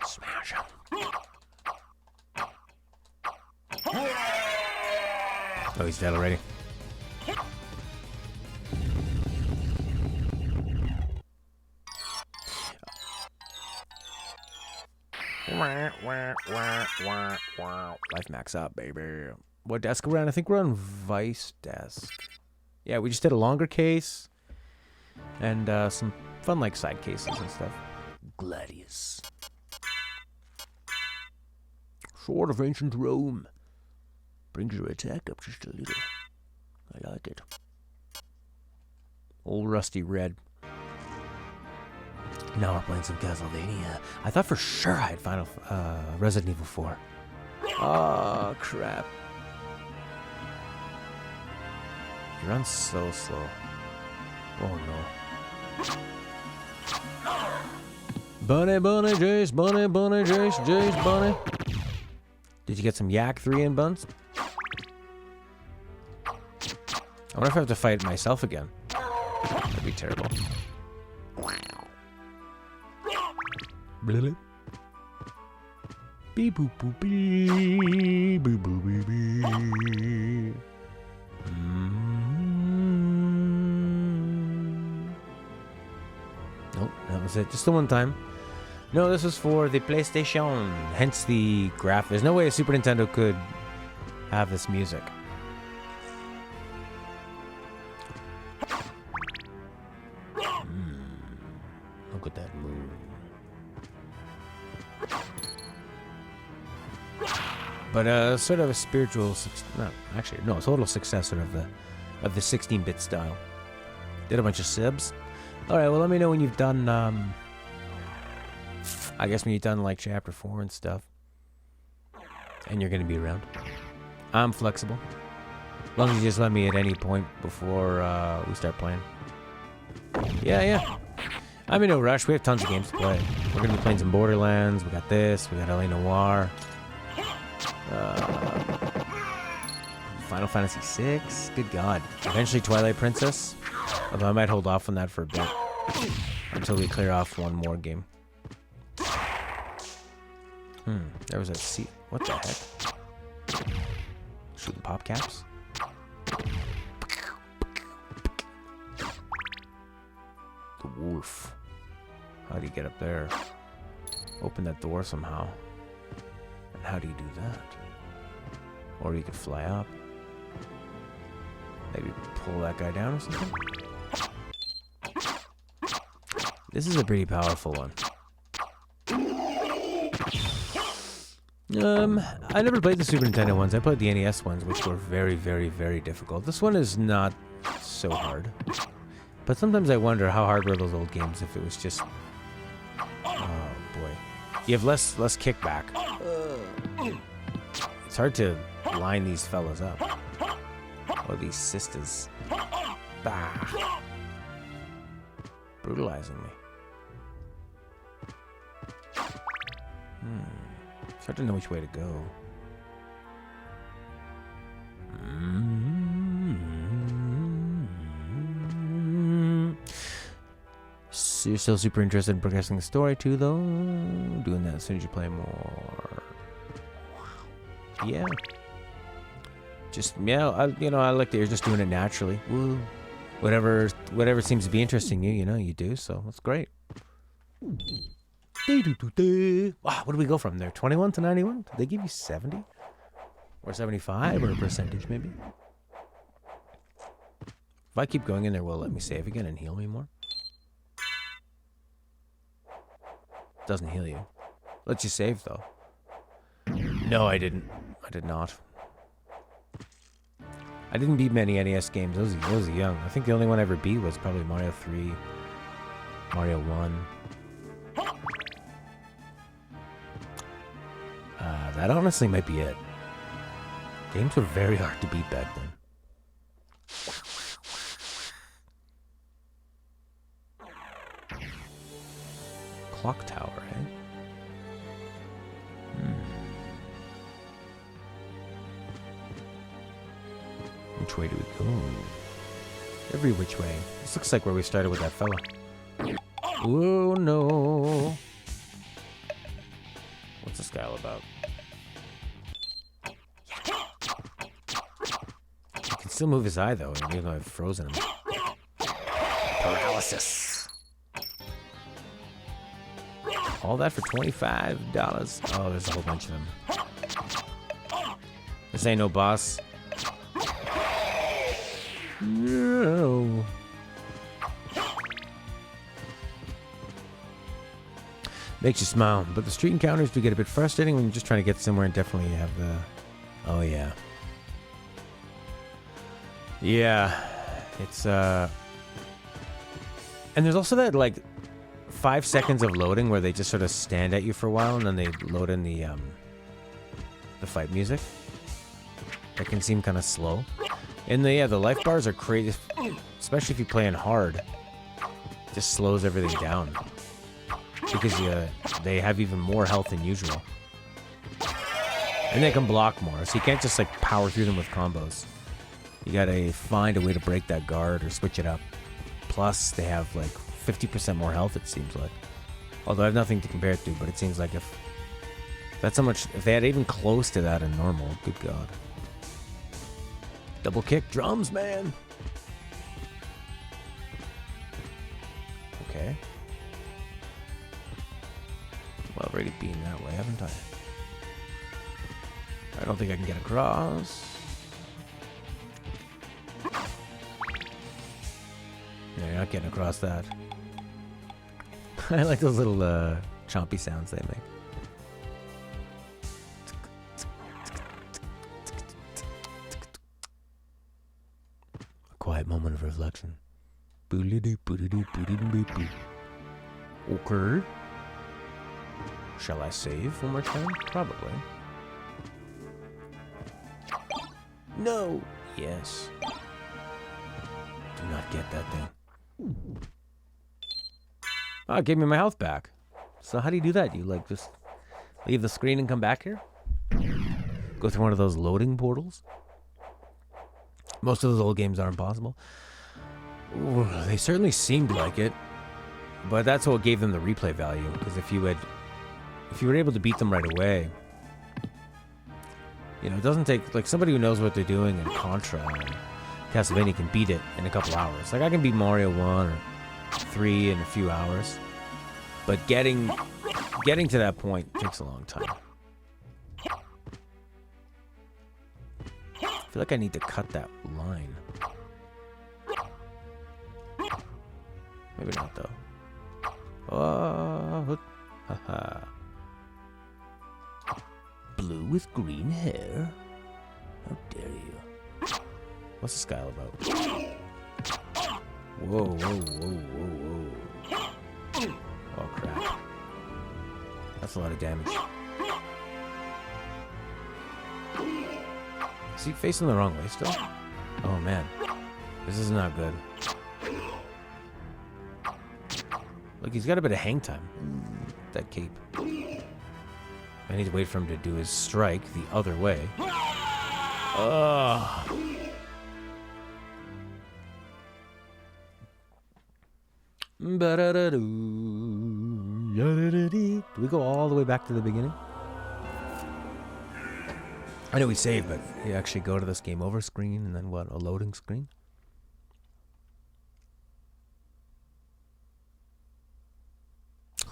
Smash him. Oh, he's dead already. Life max up, baby. What desk are we on? I think we're on Vice desk. Yeah, we just did a longer case. And some fun like side cases and stuff. Gladius. Sword of Ancient Rome. Brings your attack up just a little. I like it. Old rusty red. Now we're playing some Castlevania. I thought for sure I had Resident Evil 4. Oh, crap. You run so slow. Oh, no. Bunny, bunny, Jace, bunny, bunny, Jace, Jace, bunny. Did you get some yak 3-in buns? I wonder if I have to fight myself again. That'd be terrible. Blip. Beep boop boop beep boop boop beep beep. Nope, that was it. Just the one time. No, this was for the PlayStation. Hence the graph. There's no way a Super Nintendo could have this music. Look at that move. But sort of a spiritual, total successor of the 16-bit style. Did a bunch of sibs. All right, well, let me know when you've done. I guess when you've done like chapter 4 and stuff, and you're gonna be around. I'm flexible, as long as you just let me at any point before we start playing. Yeah. I'm in no rush. We have tons of games to play. We're gonna be playing some Borderlands. We got this. We got LA Noire. Final Fantasy VI. Good God. Eventually Twilight Princess. Although I might hold off on that for a bit until we clear off one more game. There was a seat. What the heck? Shooting pop caps? The wolf. How do you get up there? Open that door somehow. And how do you do that? Or you could fly up. Maybe pull that guy down or something? This is a pretty powerful one. I never played the Super Nintendo ones. I played the NES ones, which were very, very, very difficult. This one is not so hard. But sometimes I wonder how hard were those old games if it was just... Oh, boy. You have less kickback. It's hard to line these fellas up. Oh, these sisters. Bah. Brutalizing me. It's hard to know which way to go. So you're still super interested in progressing the story too, though? Doing that as soon as you play more. Yeah. Just, yeah, I like that you're just doing it naturally. Woo. Whatever seems to be interesting you, you do, so that's great. Wow, what do we go from there? 21 to 91? Did they give you 70? Or 75? Or a percentage, maybe? If I keep going in there, will it let me save again and heal me more? Doesn't heal you. Lets you save, though. No, I didn't. I did not. I didn't beat many NES games. Those are young. I think the only one I ever beat was probably Mario 3, Mario 1. That honestly might be it. Games were very hard to beat back then. Clock tower, eh? Which way do we go? Every which way. This looks like where we started with that fella. Oh no. What's this guy all about? He can still move his eye though, even though I've frozen him. Paralysis. All that for $25. Oh, there's a whole bunch of them. This ain't no boss. No. Makes you smile, but the street encounters do get a bit frustrating when you're just trying to get somewhere and definitely have the... Oh, yeah. Yeah. It's, And there's also that, like, 5 seconds of loading where they just sort of stand at you for a while and then they load in the fight music. That can seem kind of slow. And the life bars are crazy, especially if you play in hard. It just slows everything down. because they have even more health than usual. And they can block more, so you can't just like power through them with combos. You gotta find a way to break that guard or switch it up. Plus, they have like 50% more health, it seems like. Although I have nothing to compare it to, but it seems like if that's how much, if they had even close to that in normal, good god. Double kick drums, man. Okay. Well, I've already been that way, haven't I? I don't think I can get across. No, you're not getting across that. I like those little chompy sounds they make. A quiet moment of reflection. Okay. Shall I save one more time? Probably. No. Yes. Do not get that thing. Oh, it gave me my health back. So how do you do that? You like just leave the screen and come back here? Go through one of those loading portals? Most of those old games are impossible. Ooh, they certainly seemed like it. But that's what gave them the replay value. Because if you were able to beat them right away, you know, it doesn't take, like, somebody who knows what they're doing in Contra and Castlevania can beat it in a couple hours. Like, I can beat Mario 1 or 3 in a few hours. But getting to that point takes a long time. I feel like I need to cut that line. Maybe not, though. Oh, haha. Blue with green hair? How dare you? What's this guy all about? Whoa, whoa, whoa, whoa, whoa. Oh, crap. That's a lot of damage. Is he facing the wrong way still? Oh, man. This is not good. Look, he's got a bit of hang time. That cape. I need to wait for him to do his strike the other way. Ugh. Do we go all the way back to the beginning? I know we saved, but you actually go to this game over screen and then what? A loading screen?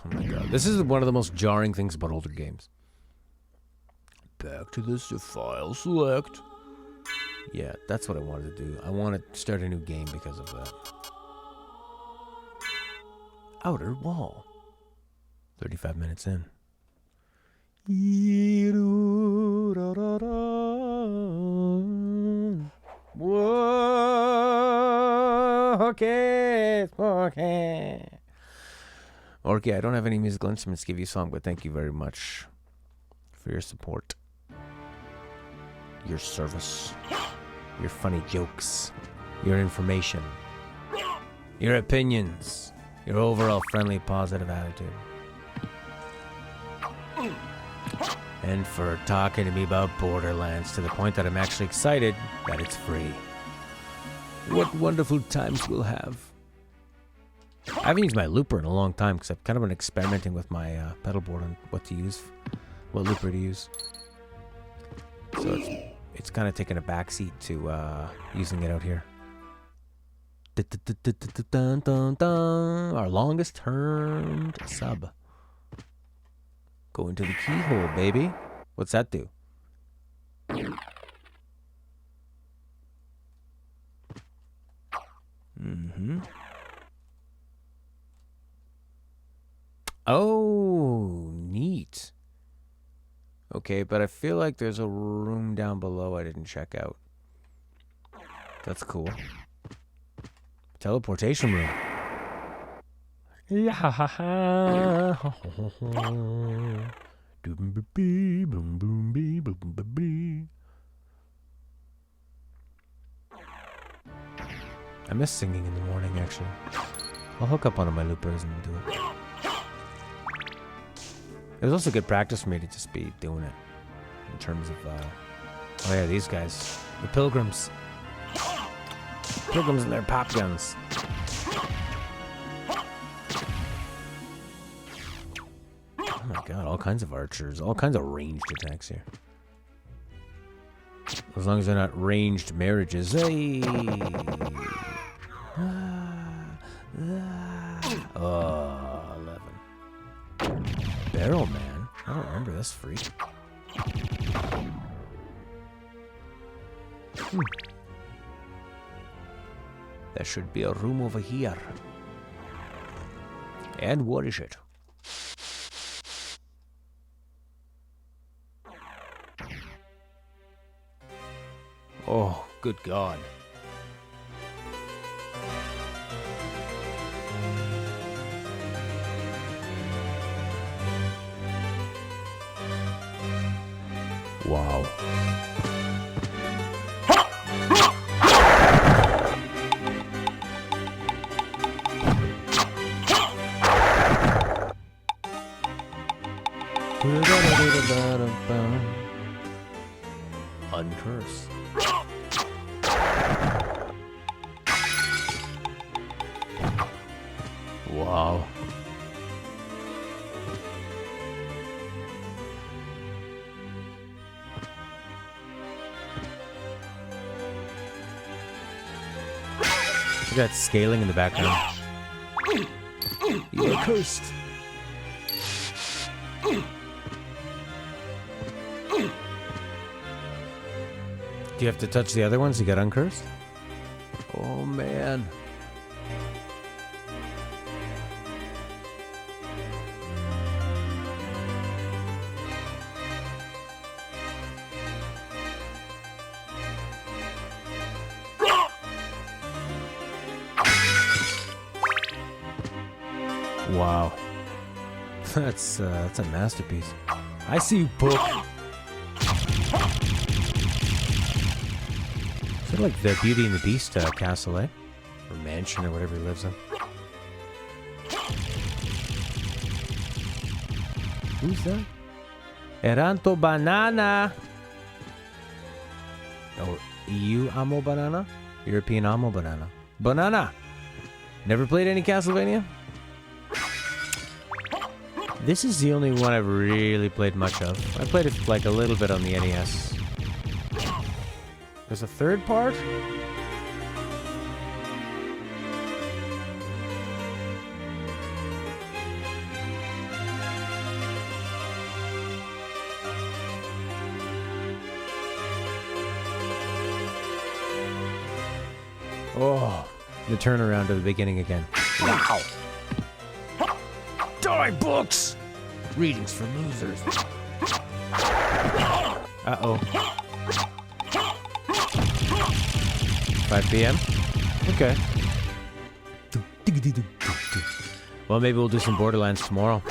Oh my god. This is one of the most jarring things about older games. Back to this file select. Yeah, that's what I wanted to do. I want to start a new game because of that. Outer Wall. 35 minutes in. Whoa, okay, okay. Okay, I don't have any musical instruments to give you a song, but thank you very much for your support, your service, your funny jokes, your information, your opinions, your overall friendly, positive attitude, and for talking to me about Borderlands to the point that I'm actually excited that it's free. What wonderful times we'll have. I haven't used my looper in a long time because I've kind of been experimenting with my pedal board on what to use, what looper to use. So it's kind of taken a backseat to using it out here. Our longest termed sub. Go into the keyhole, baby. What's that do? Mm-hmm. Oh, neat. Okay, but I feel like there's a room down below I didn't check out. That's cool. Teleportation room. Yeah. I miss singing in the morning, actually. I'll hook up one of my loopers and do it. It was also good practice for me to just be doing it. In terms of, oh yeah, these guys. The pilgrims. Pilgrims and their pop guns. Oh my god, all kinds of archers. All kinds of ranged attacks here. As long as they're not ranged marriages. Hey! Oh, 11. Barrel Man? I don't remember this freak. There should be a room over here. And what is it? Oh, good God. Wow. Uncurse. Wow. Look at that scaling in the background. You are cursed. Do you have to touch the other ones to get uncursed? Oh man. Wow. That's a masterpiece. I see you, book. Sort of like the Beauty and the Beast castle, eh? Or mansion, or whatever he lives in. Who's that? Eranto Banana! Oh, EU Amo Banana? European Amo Banana. Banana! Never played any Castlevania? This is the only one I've really played much of. I played it like a little bit on the NES. There's a third part? Oh, the turnaround to the beginning again. Wow. Die, books! Readings for losers. Uh-oh. 5 p.m.? Okay. Well, maybe we'll do some Borderlands tomorrow.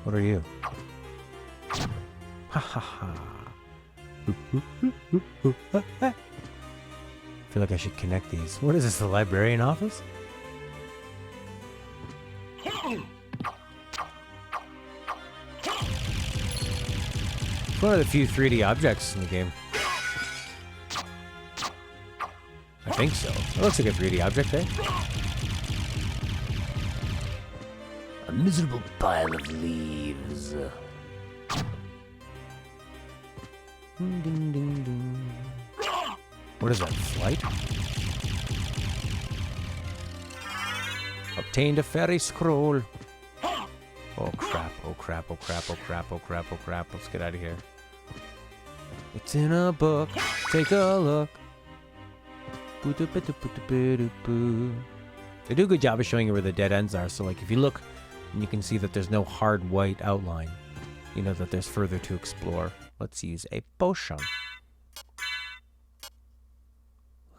What are you? Ha ha ha. I feel like I should connect these. What is this, the librarian office? It's one of the few 3D objects in the game. I think so. It looks like a 3D object, eh? A miserable pile of leaves. Ding, ding, ding. What is that, flight? Obtained a fairy scroll. Oh crap, oh crap, oh crap, oh crap, oh crap, oh crap. Let's get out of here. It's in a book. Take a look. They do a good job of showing you where the dead ends are. So like if you look, and you can see that there's no hard white outline. You know that there's further to explore. Let's use a potion.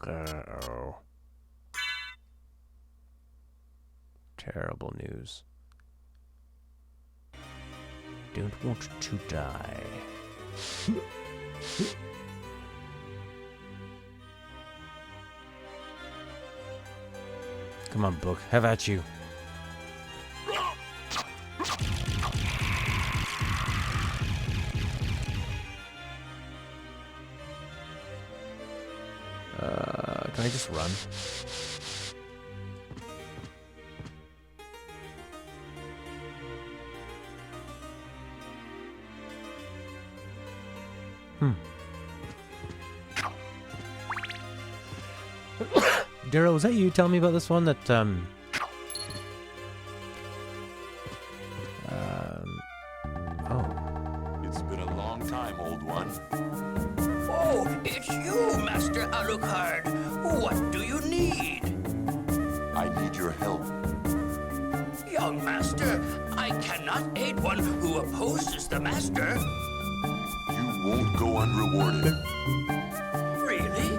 Uh-oh. Terrible news. Don't want to die. Come on, book. Have at you. Can I just run? Daryl, was that you telling me about this one that, oh. It's been a long time, old one. Oh, it's you, Master Alucard. What do you need? I need your help. Young Master, I cannot aid one who opposes the Master. You won't go unrewarded. Really?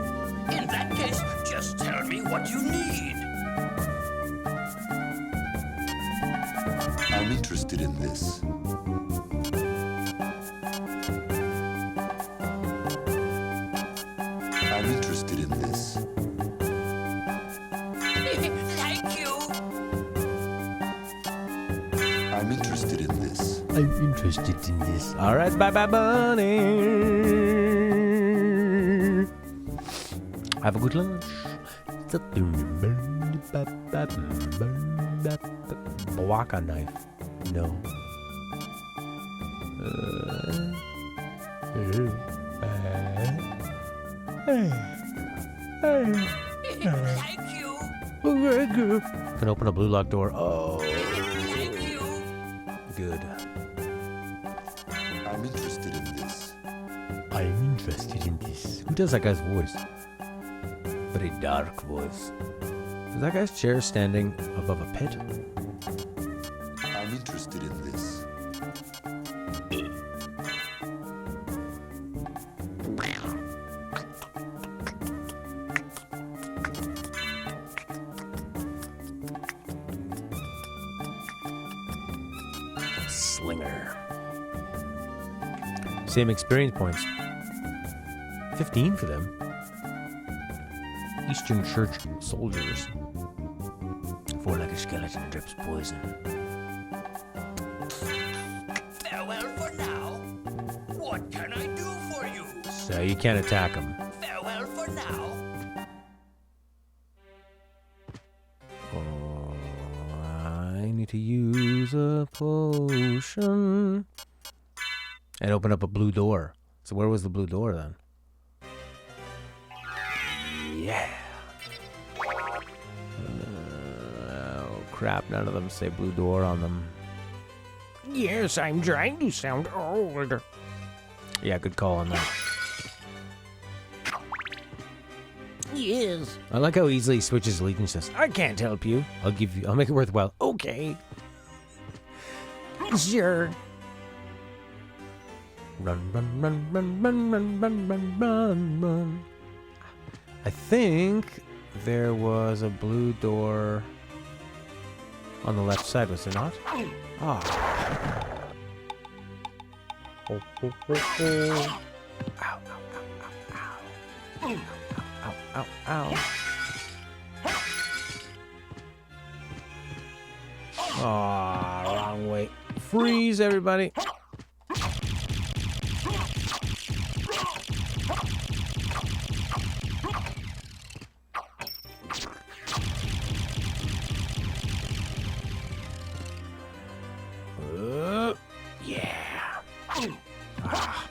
In that case, just tell me what you need. I'm interested in this. I'm interested in this. Thank you. I'm interested in this. I'm interested in this. All right, bye-bye, bunny. Have a good lunch. Waka knife. No. Thank you. Can open a blue lock door. Oh, Thank you. good. I'm interested in this. I'm interested in this. Who does that guy's voice? Very dark voice. Is that guy's chair standing above a pit? I'm interested in this. Slinger. Same experience points. 15 for them. Eastern Church soldiers. 4 like a skeleton drips poison. Farewell for now. What can I do for you? So you can't attack them. Farewell for now. Oh, I need to use a potion. And open up a blue door. So where was the blue door then? Yeah. Oh crap, none of them say blue door on them. Yes, I'm trying to sound old. Yeah, good call on that. Yes. I like how easily he switches allegiances. I can't help you. I'll make it worthwhile. Okay. Sure. Run, run, run, run, run, run, run, run, run, run. I think there was a blue door on the left side, was there not? Ah. Oh, oh, oh, oh. Ow, ow, ow, ow, ow. Ow, ow, ow, ow. Aw, wrong way. Freeze, everybody. Yeah. Ah.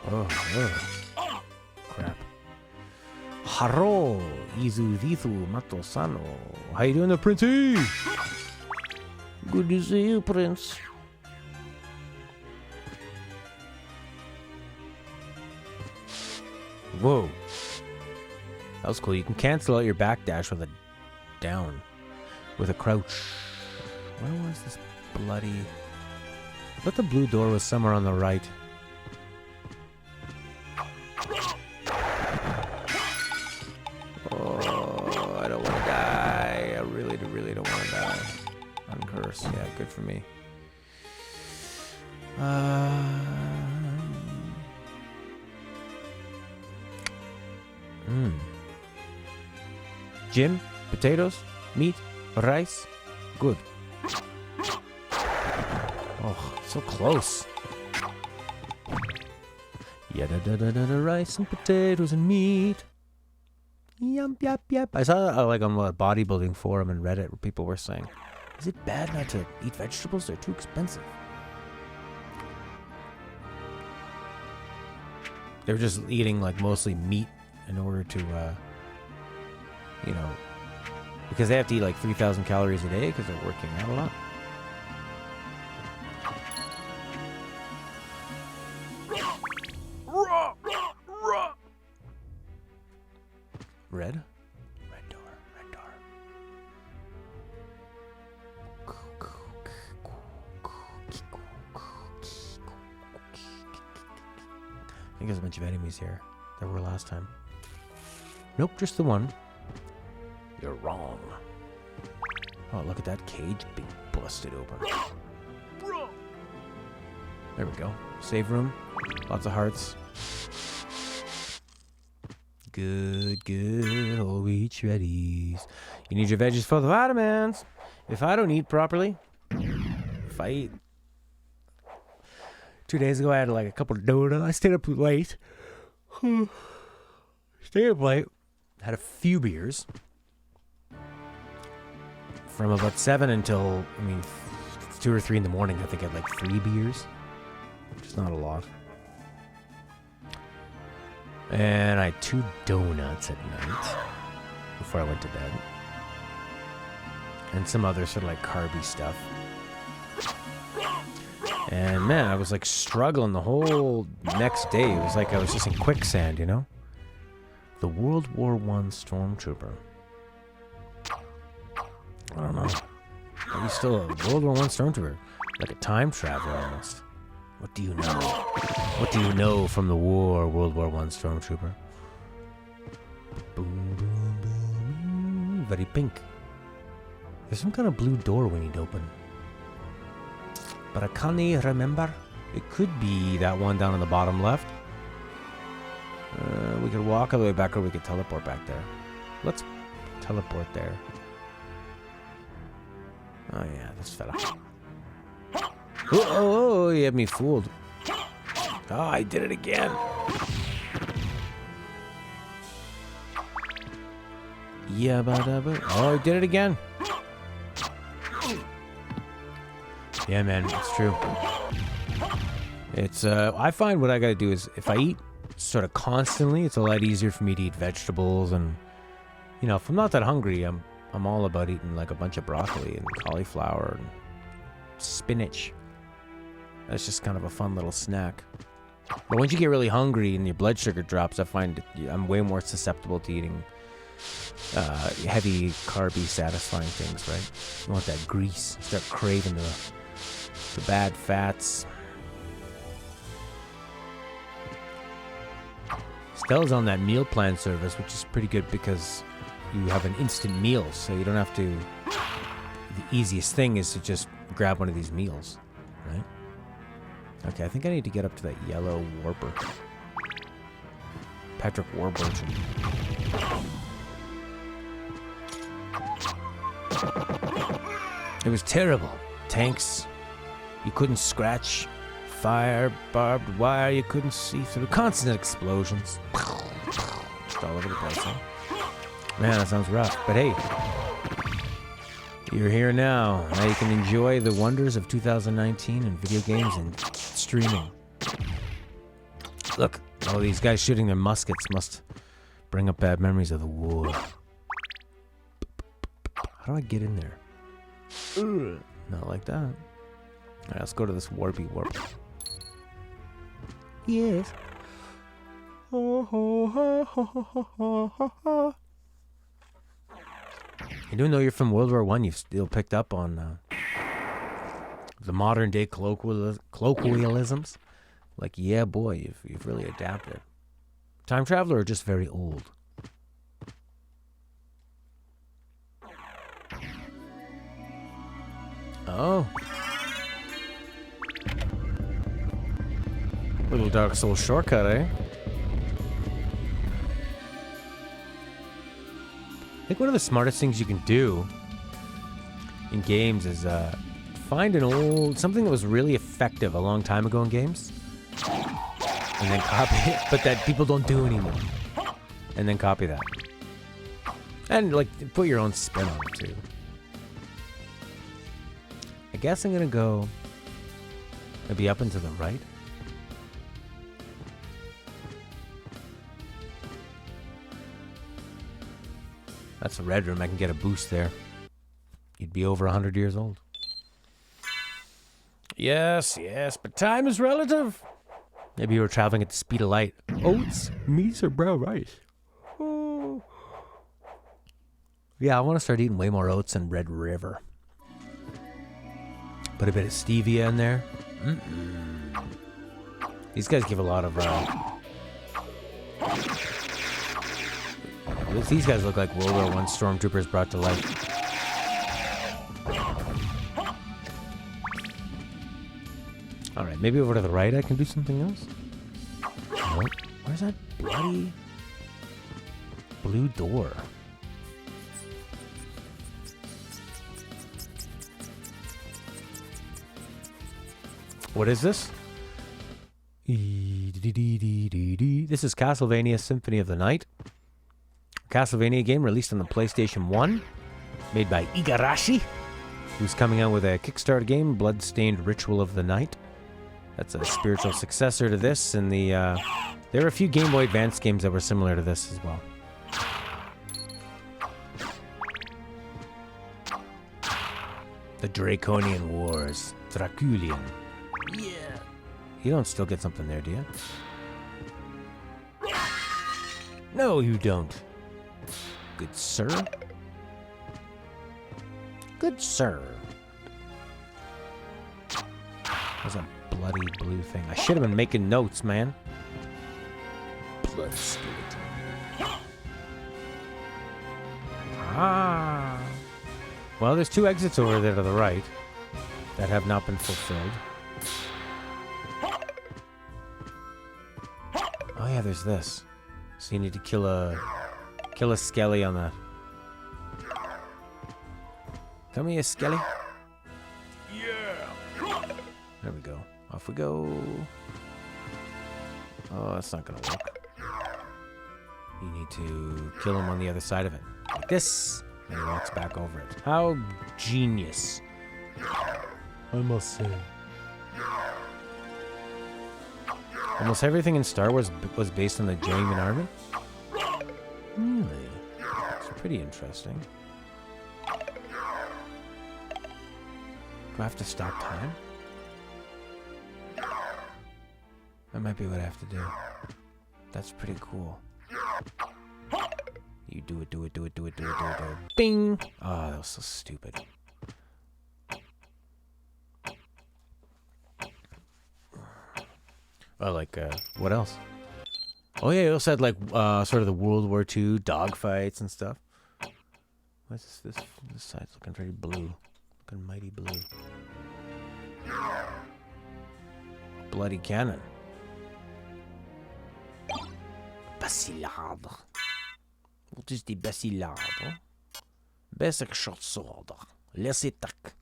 Oh. Crap. Haro, Izu Mato Sano. How you doing there, Princey? Good to see you, Prince. Whoa. That was cool. You can cancel out your backdash with a down. With a crouch. Where was this bloody... I thought the blue door was somewhere on the right. Oh, I don't want to die. I really don't want to die. Uncurse. Yeah, good for me. Gin, potatoes, meat, rice. Good. Oh, so close. Yada rice and potatoes and meat. Yep. I saw like on a bodybuilding forum in Reddit where people were saying, is it bad not to eat vegetables? They're too expensive. They were just eating like mostly meat in order to, you know, because they have to eat like 3,000 calories a day because they're working out a lot. Red door. I think there's a bunch of enemies here. There were last time. Nope, just the one. You're wrong. Oh, look at that cage being busted open. There we go. Save room. Lots of hearts. Good. Oh, eat shreddies. You need your veggies for the vitamins. If I don't eat properly, if I eat 2 days ago, I had like a couple of donuts. I stayed up late. Had a few beers. From about 7 until, 2 or 3 in the morning, I think I had like 3 beers. Which is not a lot. And I had 2 donuts at night before I went to bed. And some other sort of like carby stuff. And man, I was like struggling the whole next day. It was like I was just in quicksand, you know? The World War I Stormtrooper. I don't know. Are you still a World War I Stormtrooper? Like a time traveler almost. What do you know? What do you know from the war, World War I Stormtrooper? Boom, boom, boom. Very pink. There's some kind of blue door we need to open. But I can't remember. It could be that one down on the bottom left. We could walk all the way back or we could teleport back there. Let's teleport there. Oh yeah, this fella. Oh, he had me fooled. Oh, I did it again. Yeah, oh, I did it again. Yeah, man, it's true. It's, I find what I gotta do is, if I eat sort of constantly, it's a lot easier for me to eat vegetables and, you know, if I'm not that hungry, I'm all about eating like a bunch of broccoli and cauliflower and spinach. That's just kind of a fun little snack. But once you get really hungry and your blood sugar drops, I find I'm way more susceptible to eating heavy, carby, satisfying things, right? You want that grease. Start craving the bad fats. Stella's on that meal plan service, which is pretty good because you have an instant meal, so you don't have to... The easiest thing is to just grab one of these meals, right? Okay, I think I need to get up to that yellow warper. Patrick Warburton. It was terrible. Tanks, you couldn't scratch. Fire, barbed wire, you couldn't see through. Constant explosions. Just all over the place, huh? Man, that sounds rough. But hey, you're here now. Now you can enjoy the wonders of 2019 and video games and streaming. Look, all these guys shooting their muskets must bring up bad memories of the war. How do I get in there? Not like that. Alright, let's go to this warpy warp. Yes. Even though you're from World War I, you've still picked up on the modern day colloquialisms. Like, yeah, boy, you've really adapted. Time traveler or just very old? Oh. Little Dark Souls shortcut, eh? think one of the smartest things you can do in games is find something that was really effective a long time ago in games, and then copy it, but that people don't do anymore, and then copy that, and like put your own spin on it too. I guess I'm gonna go maybe up and to the right. That's a red room. I can get a boost there. You'd be over 100 years old. Yes, but time is relative. Maybe you were traveling at the speed of light. Oats, meats, or brown rice? Oh. Yeah, I want to start eating way more oats and Red River. Put a bit of stevia in there. These guys give a lot of... These guys look like World War I stormtroopers brought to life. Alright, maybe over to the right I can do something else? Nope. Where's that bloody blue door? What is this? This is Castlevania Symphony of the Night. Castlevania game released on the PlayStation 1, made by Igarashi, who's coming out with a Kickstarter game, Bloodstained Ritual of the Night. That's a spiritual successor to this, and there are a few Game Boy Advance games that were similar to this as well. The Draconian Wars. Draculian. Yeah. You don't still get something there, do you? No, you don't. Good sir. Good sir. There's a bloody blue thing. I should have been making notes, man. Blood spirit. Ah. Well, there's 2 exits over there to the right that have not been fulfilled. Oh yeah, there's this. So you need to kill a skelly on the... Come here, skelly. Yeah. There we go. Off we go. Oh, that's not gonna work. You need to kill him on the other side of it. Like this. And he walks back over it. How genius. I must say. Almost everything in Star Wars was based on the German army. Really? It's pretty interesting. Do I have to stop time? That might be what I have to do. That's pretty cool. You do it. Bing! Oh, that was so stupid. Oh, like, what else? Oh, yeah, you also had, like, sort of the World War II dogfights and stuff. What's this? This side's looking very blue. Looking mighty blue. Bloody cannon. Basillade. What is the basillade? Basic short sword. Less attack.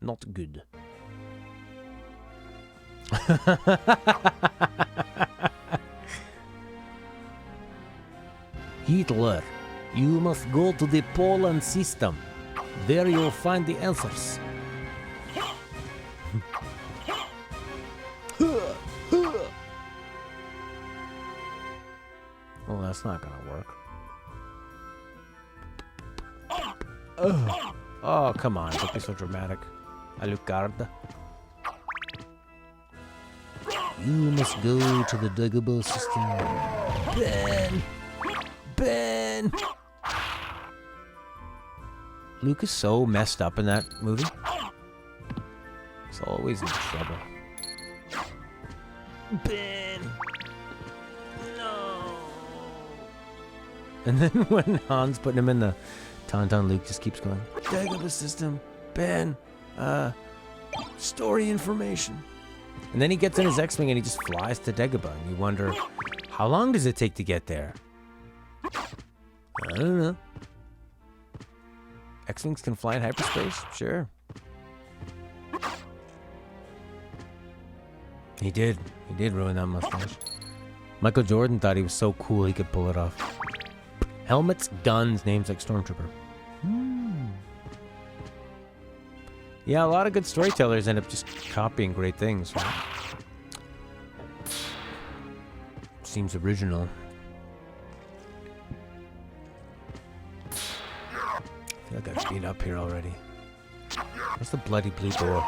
Not good. Hitler, you must go to the Poland system. There you'll find the answers. Well, that's not gonna work. Oh, come on, don't be so dramatic. Alucard. You must go to the Dagobah system. Ben! Luke is so messed up in that movie. He's always in trouble. Ben! No! And then when Han's putting him in the Tauntaun, Luke just keeps going, Dagobah system, Ben, story information. And then he gets in his X-Wing and he just flies to Dagobah. And you wonder, how long does it take to get there? I don't know. X-Wings can fly in hyperspace? Sure. He did. He did ruin that mustache. Michael Jordan thought he was so cool he could pull it off. Helmets, guns, names like Stormtrooper. Yeah, a lot of good storytellers end up just copying great things, right? Seems original. I feel like I've been up here already. What's the bloody blue door?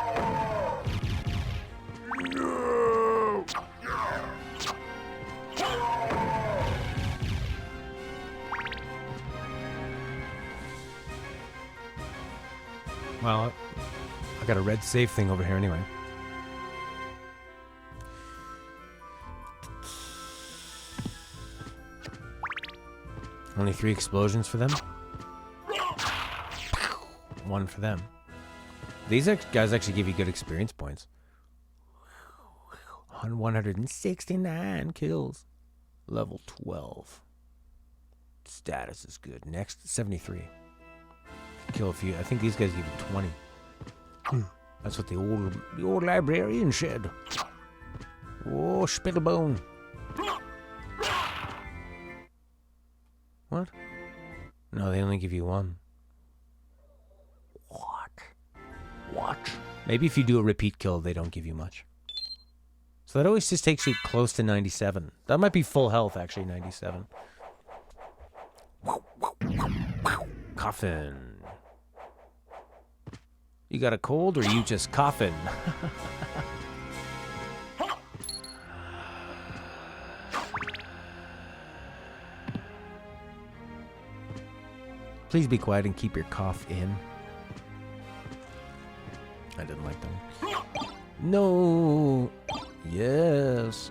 Well, I got a red safe thing over here anyway. Only 3 explosions for them. 1 for them. These guys actually give you good experience points. 169 kills. Level 12. Status is good. Next, 73. Kill a few. I think these guys give you 20. That's what the old librarian said. Oh, spittlebone. What? No, they only give you 1. What? Maybe if you do a repeat kill, they don't give you much. So that always just takes you close to 97. That might be full health, actually, 97. Coffin. You got a cold or you just coughing? Please be quiet and keep your cough in. I didn't like them. No. Yes.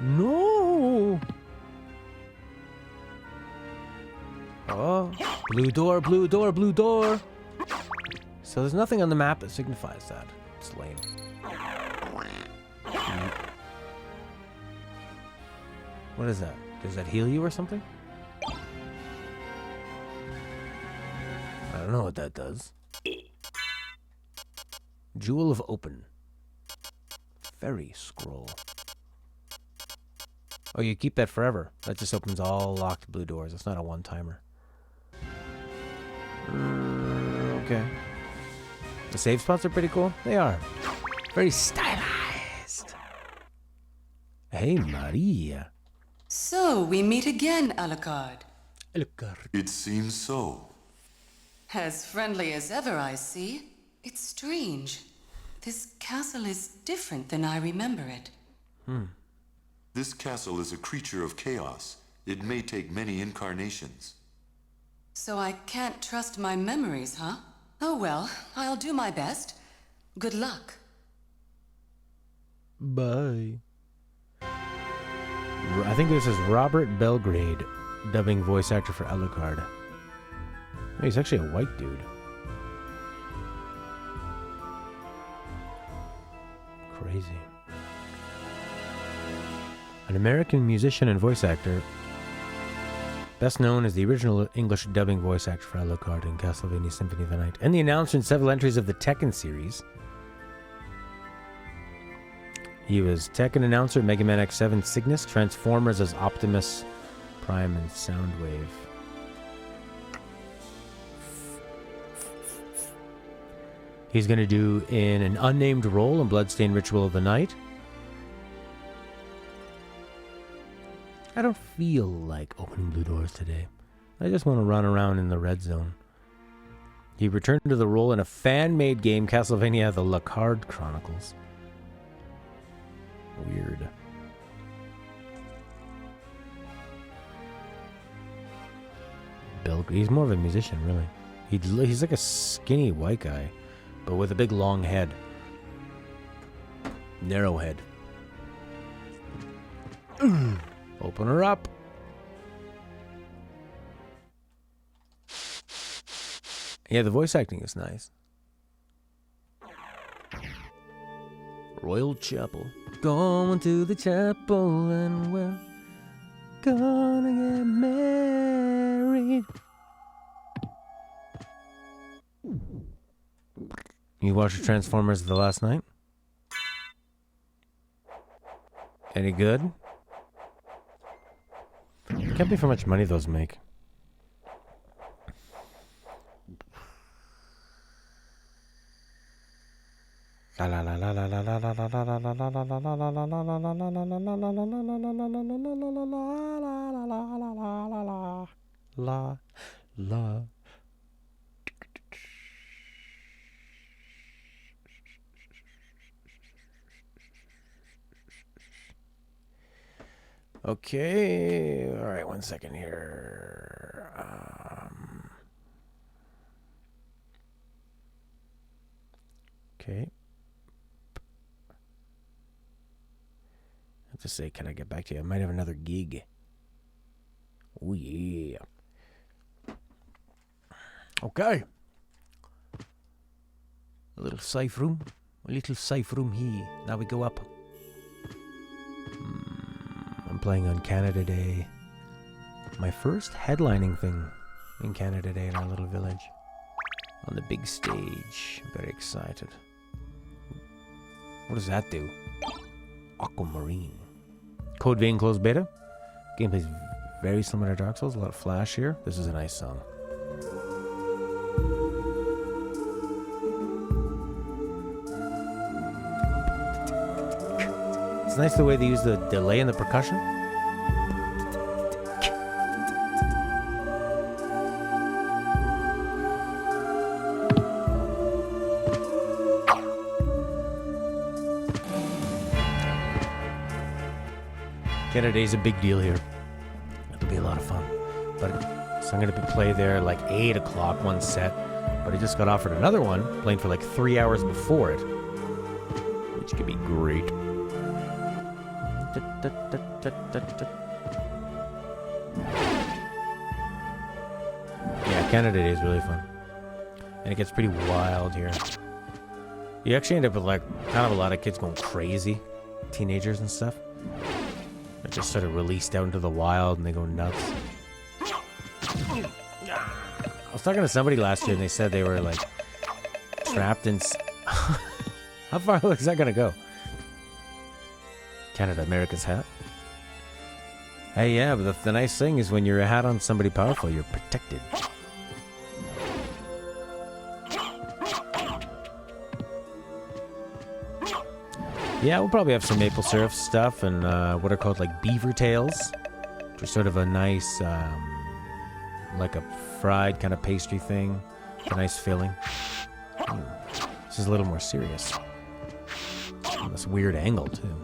No. Oh. Blue door, blue door, blue door. So there's nothing on the map that signifies that. It's lame. What is that? Does that heal you or something? I don't know what that does. Jewel of Open. Fairy Scroll. Oh, you keep that forever. That just opens all locked blue doors. It's not a one-timer. Okay. The save spots are pretty cool. They are. Very stylized. Hey, Maria. So, we meet again, Alucard. Alucard. It seems so. As friendly as ever, I see. It's strange. This castle is different than I remember it. This castle is a creature of chaos. It may take many incarnations. So I can't trust my memories, huh? Oh well, I'll do my best. Good luck. Bye. I think this is Robert Belgrade, dubbing voice actor for Alucard. Oh, he's actually a white dude. Crazy. An American musician and voice actor, best known as the original English dubbing voice actor for Alucard in Castlevania Symphony of the Night, and the announcer in several entries of the Tekken series. He was Tekken announcer, Mega Man X7 Cygnus, Transformers as Optimus Prime and Soundwave. He's going to do in an unnamed role in Bloodstained Ritual of the Night. I don't feel like opening blue doors today. I just want to run around in the red zone. He returned to the role in a fan-made game, Castlevania The Alucard Chronicles. Weird. He's more of a musician, really. He's like a skinny white guy, but with a big long head. Narrow head. Open her up. Yeah, the voice acting is nice. Royal Chapel. Going to the chapel and we're gonna get married. You watched Transformers the last night? Any good? Can't be for much money those make. La la la la la la la la la la la la la la la. Okay, all right, 1 second here. Okay. I have to say, can I get back to you? I might have another gig. Oh, yeah. Okay. A little safe room. A little safe room here. Now we go up. I'm playing on Canada Day. My first headlining thing in Canada Day in our little village. On the big stage. Very excited. What does that do? Aquamarine. Code Vein closed beta. Gameplay's very similar to Dark Souls. A lot of flash here. This is a nice song. It's nice the way they use the delay in the percussion. Canada Day is a big deal here. It'll be a lot of fun. But so I'm going to play there like 8 o'clock, one set. But I just got offered another one, playing for like 3 hours before it. Which could be great. Yeah, Canada Day is really fun. And it gets pretty wild here. You actually end up with like kind of a lot of kids going crazy. Teenagers and stuff. They're just sort of released out into the wild and they go nuts. I was talking to somebody last year and they said they were like trapped in... How far is that gonna go? Canada, America's hat. Hey, yeah, but the nice thing is when you're a hat on somebody powerful, you're protected. Yeah, we'll probably have some maple syrup stuff and what are called like beaver tails, which are sort of a nice, like a fried kind of pastry thing, a nice filling. This is a little more serious. On this weird angle too.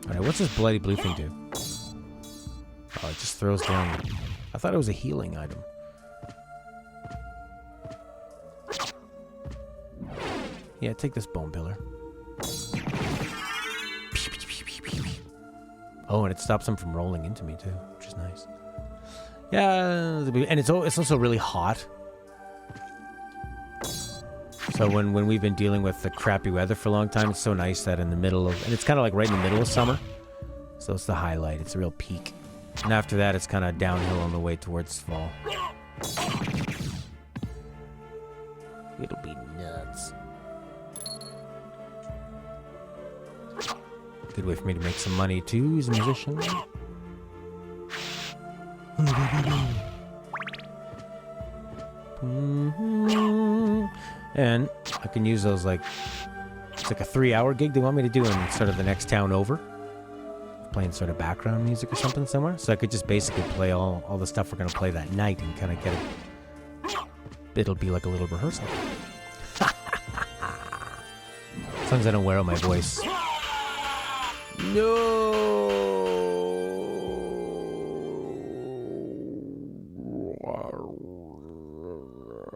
All right, what's this bloody blue thing do? Oh, it just throws down. I thought it was a healing item. Yeah, take this bone pillar. Oh, and it stops them from rolling into me too, which is nice. Yeah, and it's also really hot. So when we've been dealing with the crappy weather for a long time, it's so nice that in the middle of... And it's kind of like right in the middle of summer. So it's the highlight. It's a real peak. And after that, it's kind of downhill on the way towards fall. It'll be nuts. Good way for me to make some money too as a musician. And I can use those like... It's like a 3-hour gig they want me to do in sort of the next town over. Playing sort of background music or something somewhere. So I could just basically play all the stuff we're going to play that night and kind of get it. It'll be like a little rehearsal. As long as I don't wear out my voice. No!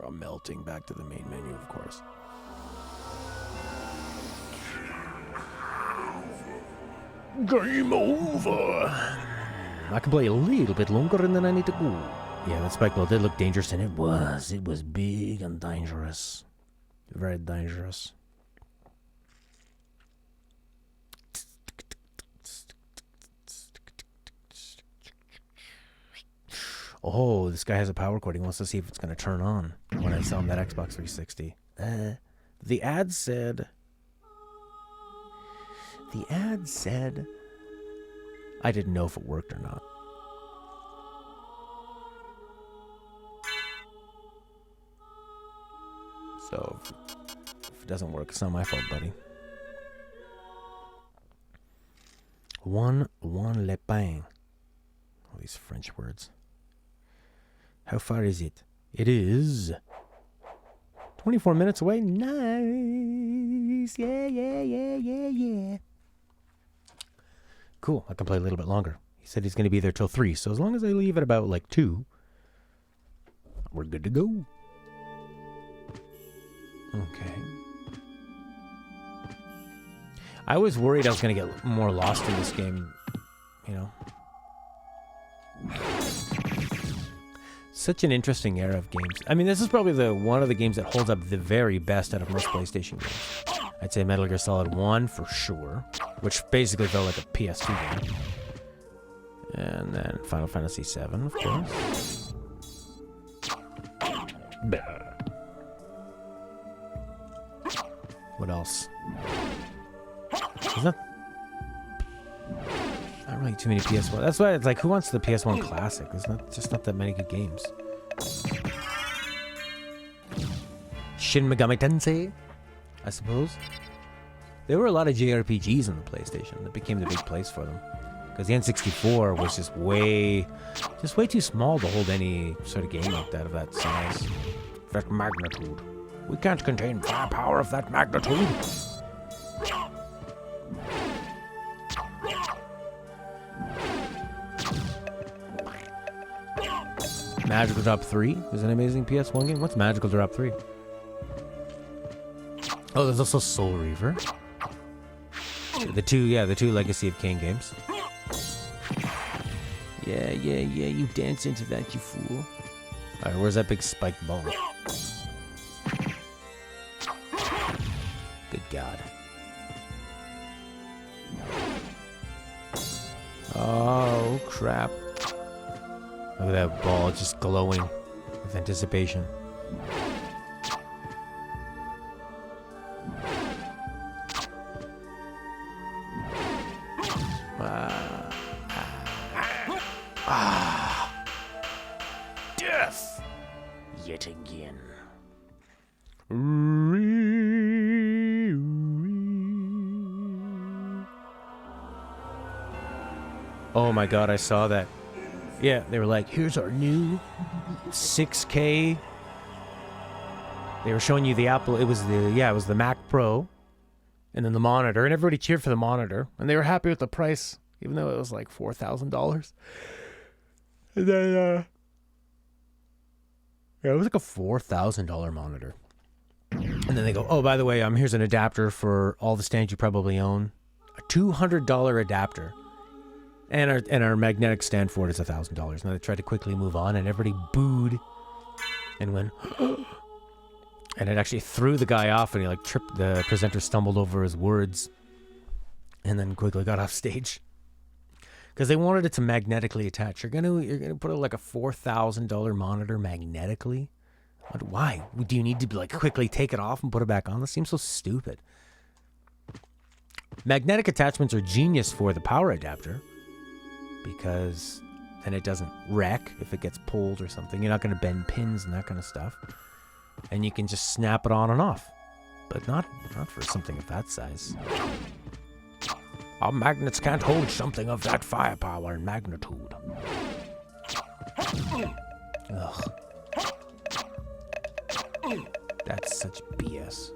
I'm melting back to the main menu, of course. Game over! I can play a little bit longer and then I need to go. Yeah, that spike ball did look dangerous, and it was. It was big and dangerous. Very dangerous. Oh, this guy has a power cord. He wants to see if it's going to turn on when I sell him that Xbox 360. The ad said... I didn't know if it worked or not. So, if it doesn't work, it's not my fault, buddy. One le pain. All these French words. How far is it? It is 24 minutes away. Nice. Yeah. Cool. I can play a little bit longer. He said he's going to be there till 3. So as long as I leave at about like 2, we're good to go. Okay. I was worried I was going to get more lost in this game, you know. Such an interesting era of games. I mean, this is probably one of the games that holds up the very best out of most PlayStation games. I'd say Metal Gear Solid 1 for sure, which basically felt like a PS2 game. And then Final Fantasy 7, of course. What else? There's not really too many PS1. That's why it's like, who wants the PS1 Classic? There's just not that many good games. Shin Megami Tensei, I suppose. There were a lot of JRPGs on the PlayStation that became the big place for them. Because the N64 was just way too small to hold any sort of game like that of that size. That magnitude. We can't contain firepower of that magnitude. Magical Drop 3 is an amazing PS1 game. What's Magical Drop 3? Oh, there's also Soul Reaver. The two Legacy of Kain games. Yeah, you dance into that, you fool. Alright, where's that big spiked ball? Good God. Oh, crap. Look at that ball just glowing with anticipation. Death! Yet again. Oh my God, I saw that. Yeah, they were like, here's our new 6K. They were showing you the Apple. It was the Mac Pro. And then the monitor. And everybody cheered for the monitor. And they were happy with the price, even though it was like $4,000. And then, it was like a $4,000 monitor. And then they go, oh, by the way, here's an adapter for all the stands you probably own. A $200 adapter. And our magnetic stand for it is $1,000. Now they tried to quickly move on, and everybody booed and went, and it actually threw the guy off, and he like tripped. The presenter stumbled over his words, and then quickly got off stage because they wanted it to magnetically attach. You're gonna put like a $4,000 monitor magnetically. Why? Do you need to like quickly take it off and put it back on? That seems so stupid. Magnetic attachments are genius for the power adapter. Because then it doesn't wreck if it gets pulled or something. You're not going to bend pins and that kind of stuff. And you can just snap it on and off. But not for something of that size. Our magnets can't hold something of that firepower and magnitude. Ugh. That's such BS.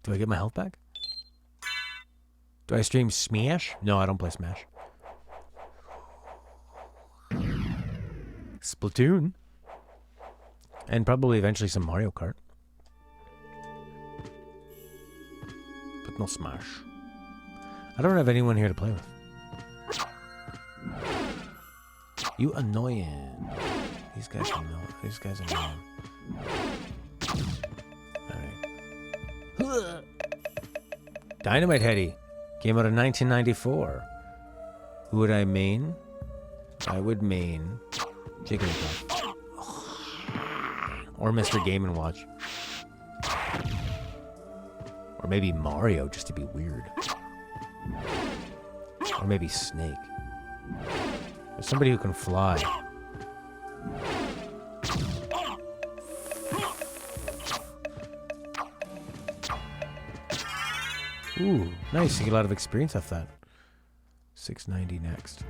Do I get my health back? Do I stream Smash? No, I don't play Smash. Splatoon. And probably eventually some Mario Kart. But no Smash. I don't have anyone here to play with. You annoying. These guys are annoying. These guys are annoying. Alright. Dynamite Heady. Came out in 1994. Who would I main? I would main Jigglypuff. Or Mr. Game & Watch. Or maybe Mario, just to be weird. Or maybe Snake. There's somebody who can fly. Ooh, nice. You get a lot of experience off that. 690 next.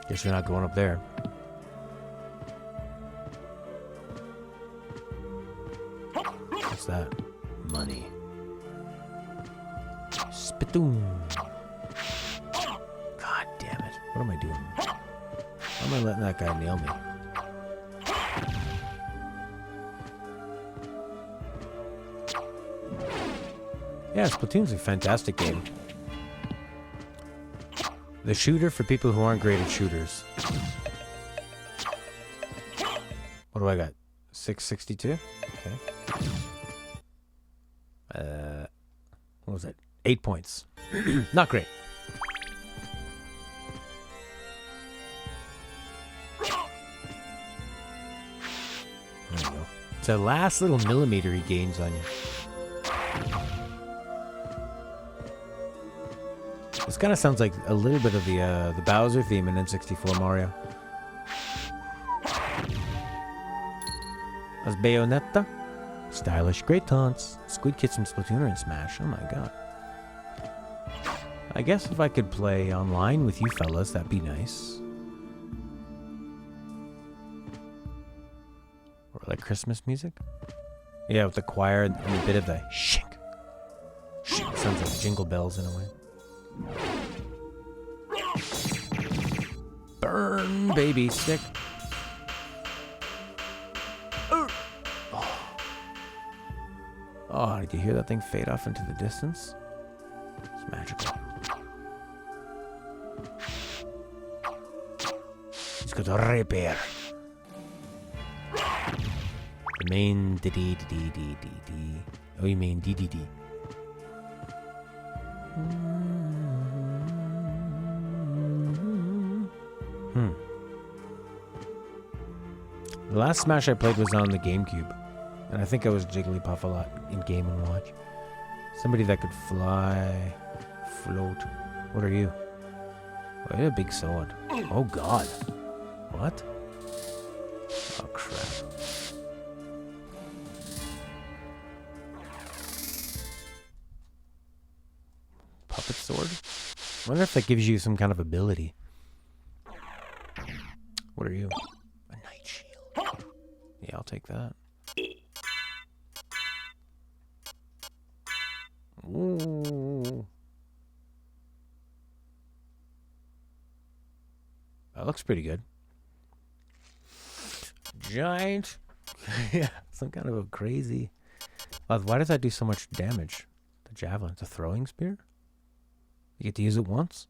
Guess you're not going up there. What's that? Money. Spittoon. God damn it. What am I doing? How am I letting that guy nail me? Yeah, Splatoon's a fantastic game. The shooter for people who aren't great at shooters. What do I got? 662? Okay. What was that? 8 points. Not great. There you go. It's the last little millimeter he gains on you. This kind of sounds like a little bit of the Bowser theme in N64 Mario. That's Bayonetta. Stylish, great taunts. Squid Kids from Splatoon are in Smash. Oh my god. I guess if I could play online with you fellas, that'd be nice. Or like Christmas music? Yeah, with the choir and a bit of the shink. Shink. Sounds like jingle bells in a way. Burn, baby, stick. Oh, did you hear that thing fade off into the distance? It's magical. It's got a repair. The main d. Oh, you mean d. The last Smash I played was on the GameCube. And I think I was Jigglypuff a lot in Game & Watch. Somebody that could fly, float. What are you? Oh, you have a big sword. Oh, God. What? Oh, crap. Puppet sword? I wonder if that gives you some kind of ability. What are you? A knight shield. Yeah, I'll take that. Ooh. That looks pretty good. Giant. Yeah, some kind of a crazy. Why does that do so much damage? The javelin. It's a throwing spear? You get to use it once?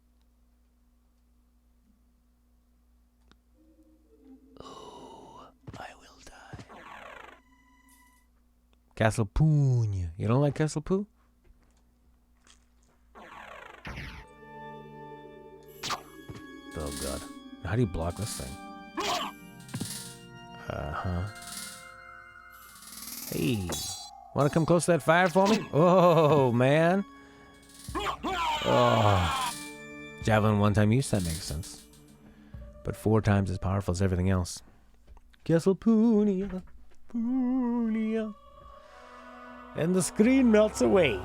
Oh, I will die. Castlevania. You don't like Castle. Oh god. How do you block this thing? Uh-huh. Hey. Wanna come close to that fire for me? Oh, man. Oh. Javelin one-time use, that makes sense. But 4 times as powerful as everything else. Castlevania. And the screen melts away.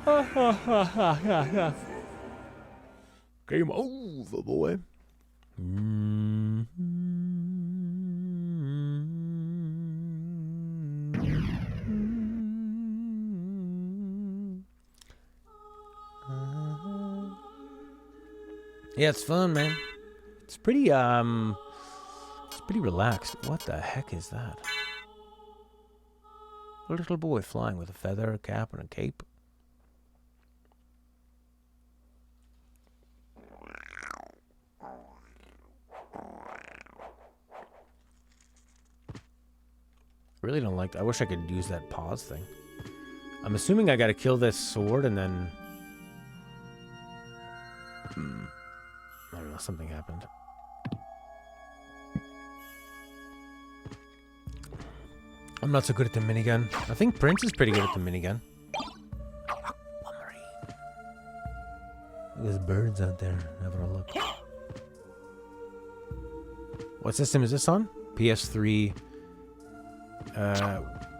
Ha ha ha ha ha ha. Game over, boy. Yeah, it's fun, man. It's pretty relaxed. What the heck is that? A little boy flying with a feather, a cap, and a cape. Really don't like that. I wish I could use that pause thing. I'm assuming I gotta kill this sword and then... I don't know, something happened. I'm not so good at the minigun. I think Prince is pretty good at the minigun. There's birds out there having a look. What system is this on? PS3.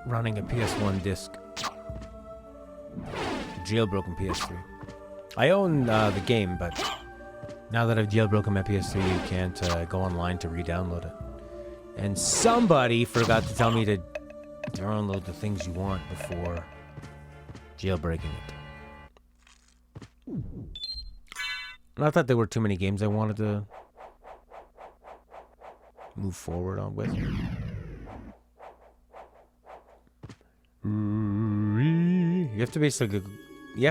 Running a PS1 disc. Jailbroken PS3. I own the game, but now that I've jailbroken my PS3, you can't go online to re-download it. And somebody forgot to tell me to download the things you want before jailbreaking it. And I thought there were too many games I wanted to move forward on with. You have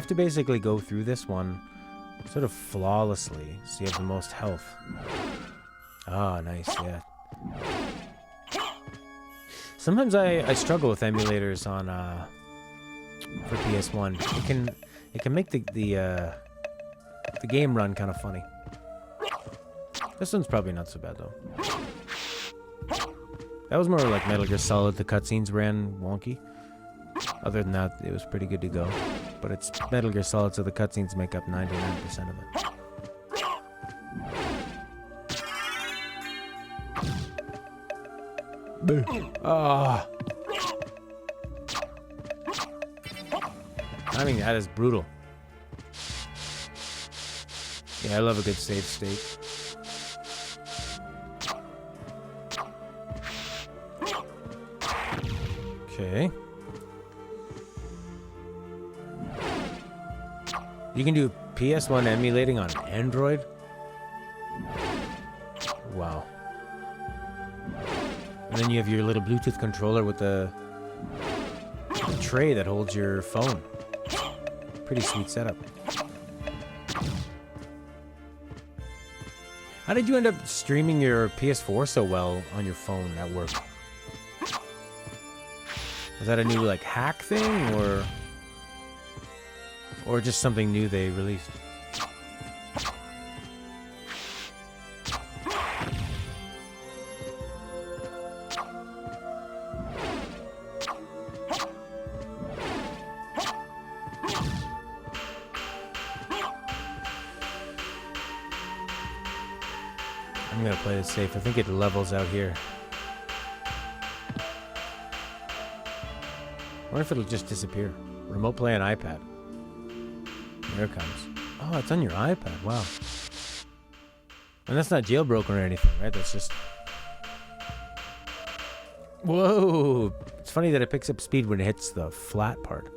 to basically go through this one sort of flawlessly, so you have the most health. Ah, nice, yeah. Sometimes I struggle with emulators on for PS1. It can make the game run kind of funny. This one's probably not so bad though. That was more like Metal Gear Solid. The cutscenes ran wonky. Other than that, it was pretty good to go. But it's Metal Gear Solid, so the cutscenes make up 99% of it. Ah. I mean, that is brutal. Yeah, I love a good save state. Okay. You can do PS1 emulating on Android? Wow. And then you have your little Bluetooth controller with the tray that holds your phone. Pretty sweet setup. How did you end up streaming your PS4 so well on your phone at work? Was that a new like hack thing or just something new they released? I'm gonna play this safe. I think it levels out here. I wonder if it'll just disappear. Remote play on iPad. There it comes. Oh, it's on your iPad. Wow. And that's not jailbroken or anything, right? That's just... Whoa! It's funny that it picks up speed when it hits the flat part.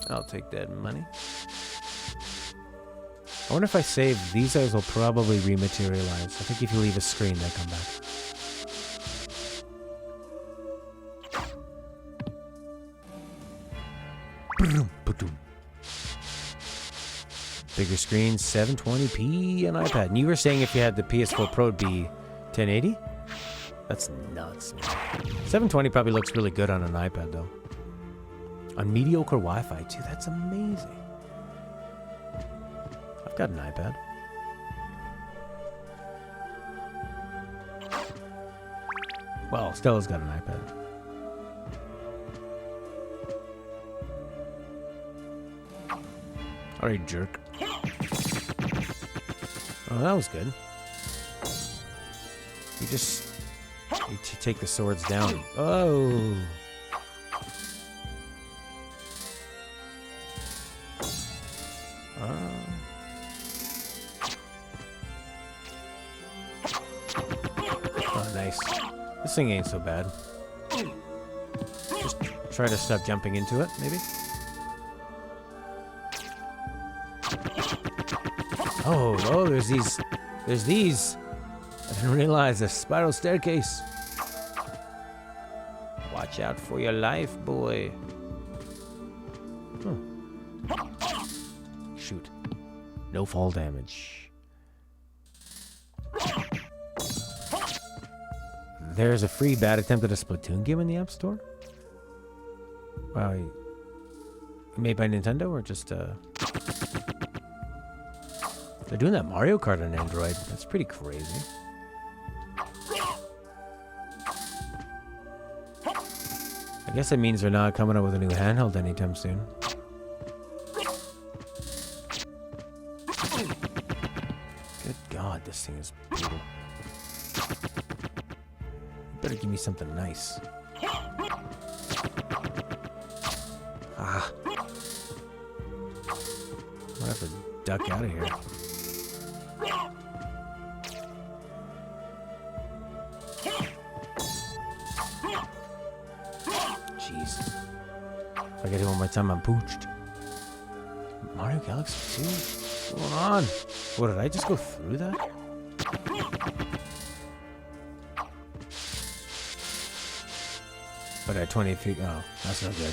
I'll take that money. I wonder if I save, these guys will probably rematerialize. I think if you leave a screen, they come back. Bigger screen, 720p on iPad. And you were saying if you had the PS4 Pro, it'd be 1080? That's nuts, man. 720 probably looks really good on an iPad, though. On mediocre Wi-Fi, too. That's amazing. I've got an iPad. Well, Stella's got an iPad. Alright, jerk. Oh, that was good. You just... You take the swords down. Oh! Oh, nice. This thing ain't so bad. Just try to stop jumping into it, maybe? Oh, there's these. There's these. I didn't realize a spiral staircase. Watch out for your life, boy. Shoot. No fall damage. There's a free bad attempt at a Splatoon game in the App Store? Wow. Made by Nintendo or just They're doing that Mario Kart on Android. That's pretty crazy. I guess it means they're not coming out with a new handheld anytime soon. Good God, this thing is brutal. You better give me something nice. Ah. I have to duck out of here. Jeez. If I get hit one more time, I'm pooched. Mario Galaxy 2? What's going on? What, did I just go through that? But at 20 feet, oh, that's not good.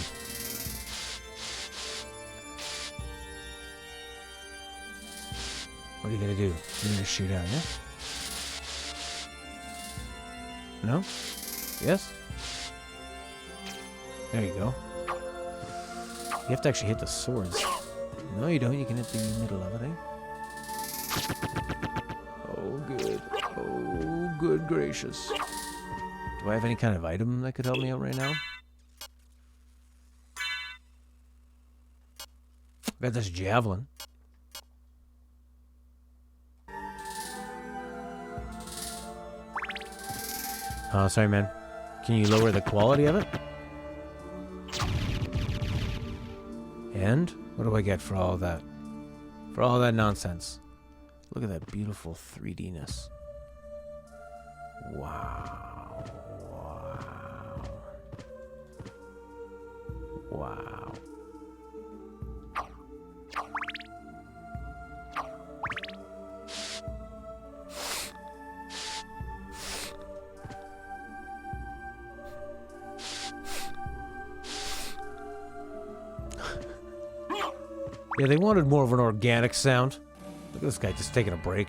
What are you gonna do? You're gonna shoot out, yeah? No? Yes? There you go. You have to actually hit the swords. No, you don't. You can hit the middle of it, eh? Oh, good. Oh, good gracious. Do I have any kind of item that could help me out right now? I got this javelin. Oh, sorry, man. Can you lower the quality of it? And what do I get for all of that? For all that nonsense. Look at that beautiful 3D-ness. Wow. Wow. Wow. Yeah, they wanted more of an organic sound. Look at this guy just taking a break.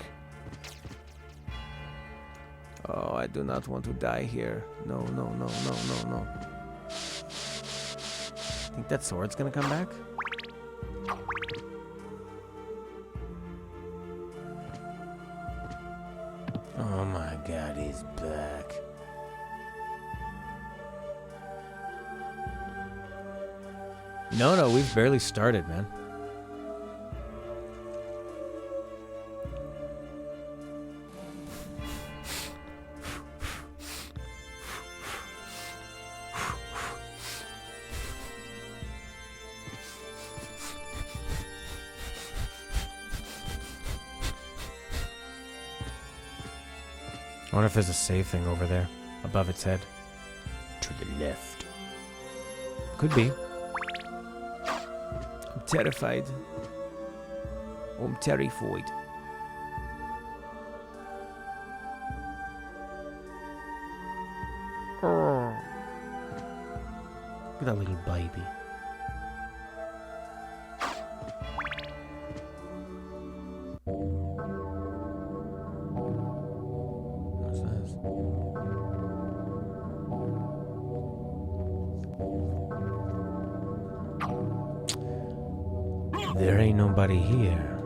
Oh, I do not want to die here. No, no, no, no, no, no. Think that sword's gonna come back? Oh my God, he's back. No, no, we've barely started, man. I wonder if there's a save thing over there, above its head. To the left. Could be. I'm terrified. I'm terrified. Oh. Look at that little baby. What's this? There ain't nobody here.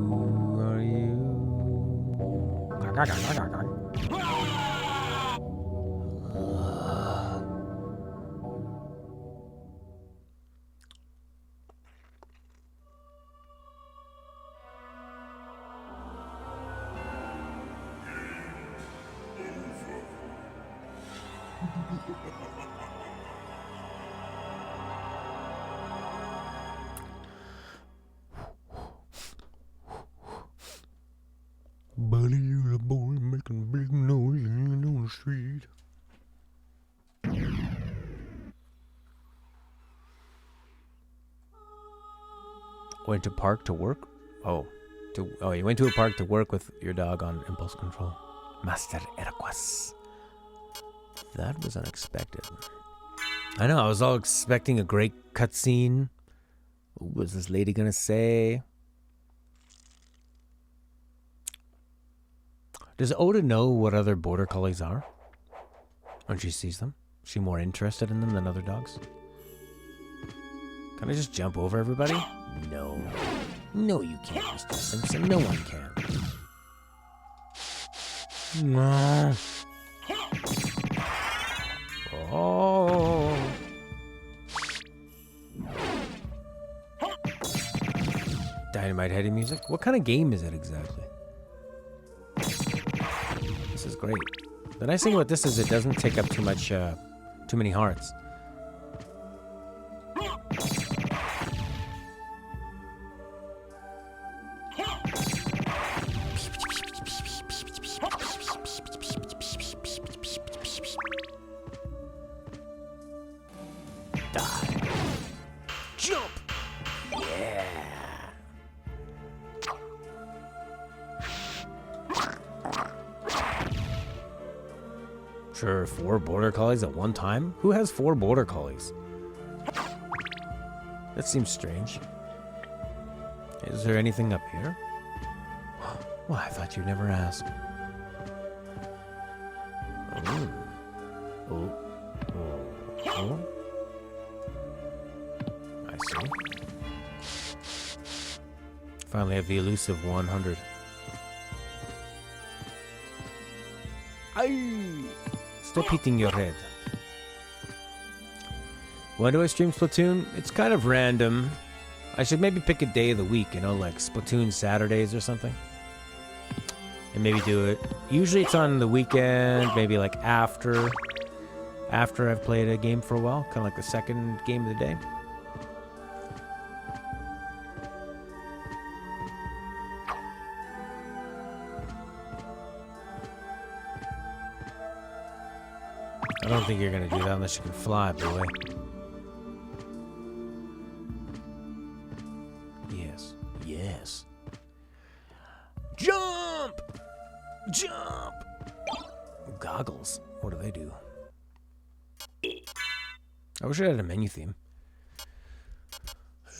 Who are you? Buddy, you're a boy making big noise on the street. Went to park to work? Oh, you went to a park to work with your dog on impulse control. Master Erquas. That was unexpected. I know, I was all expecting a great cutscene. What was this lady gonna say? Does Oda know what other border collies are? When she sees them? Is she more interested in them than other dogs? Can I just jump over everybody? No. No, you can't, Mr. Simpson. No one can. No. Oh. Dynamite heady music? What kind of game is it exactly? This is great. The nice thing about this is it doesn't take up too many hearts. Die. Jump! Yeah. Sure, 4 border collies at one time? Who has 4 border collies? That seems strange. Is there anything up here? Well, I thought you'd never ask. Oh. Oh. I see. Finally have the elusive 100. Aye! Stop hitting your head. When do I stream Splatoon? It's kind of random. I should maybe pick a day of the week, you know, like Splatoon Saturdays or something. And maybe do it. Usually it's on the weekend, maybe like after I've played a game for a while. Kind of like the second game of the day. I don't think you're gonna do that unless you can fly, boy. Yes. Yes. Jump! Jump! Goggles. What do they do? I wish I had a menu theme.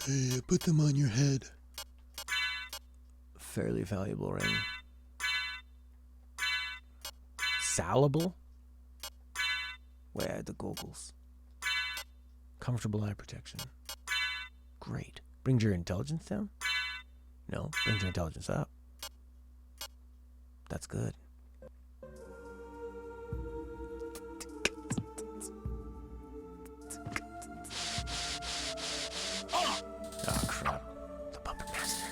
Hey, put them on your head. Fairly valuable ring. Salable? Where are the goggles? Comfortable eye protection. Great. Brings your intelligence down? No, brings your intelligence up. That's good. Oh, crap. The Puppet Master.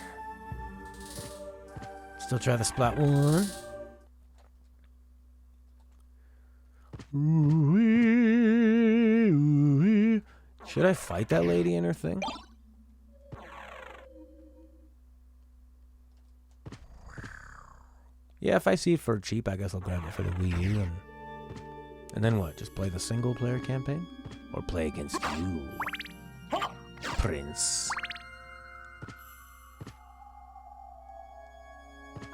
Still try the Splat 1. Should I fight that lady in her thing? Yeah, if I see it for cheap, I guess I'll grab it for the Wii U. And then what? Just play the single player campaign? Or play against you, Prince?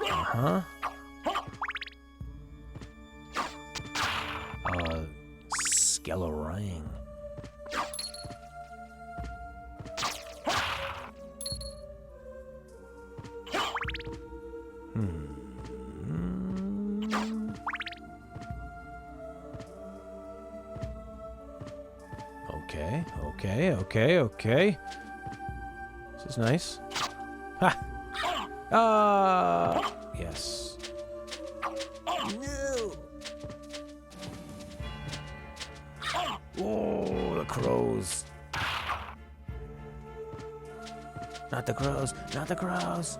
Uh-huh. Skelorang. Okay. This is nice. Ha! Yes. No! Oh, the crows. Not the crows. Not the crows.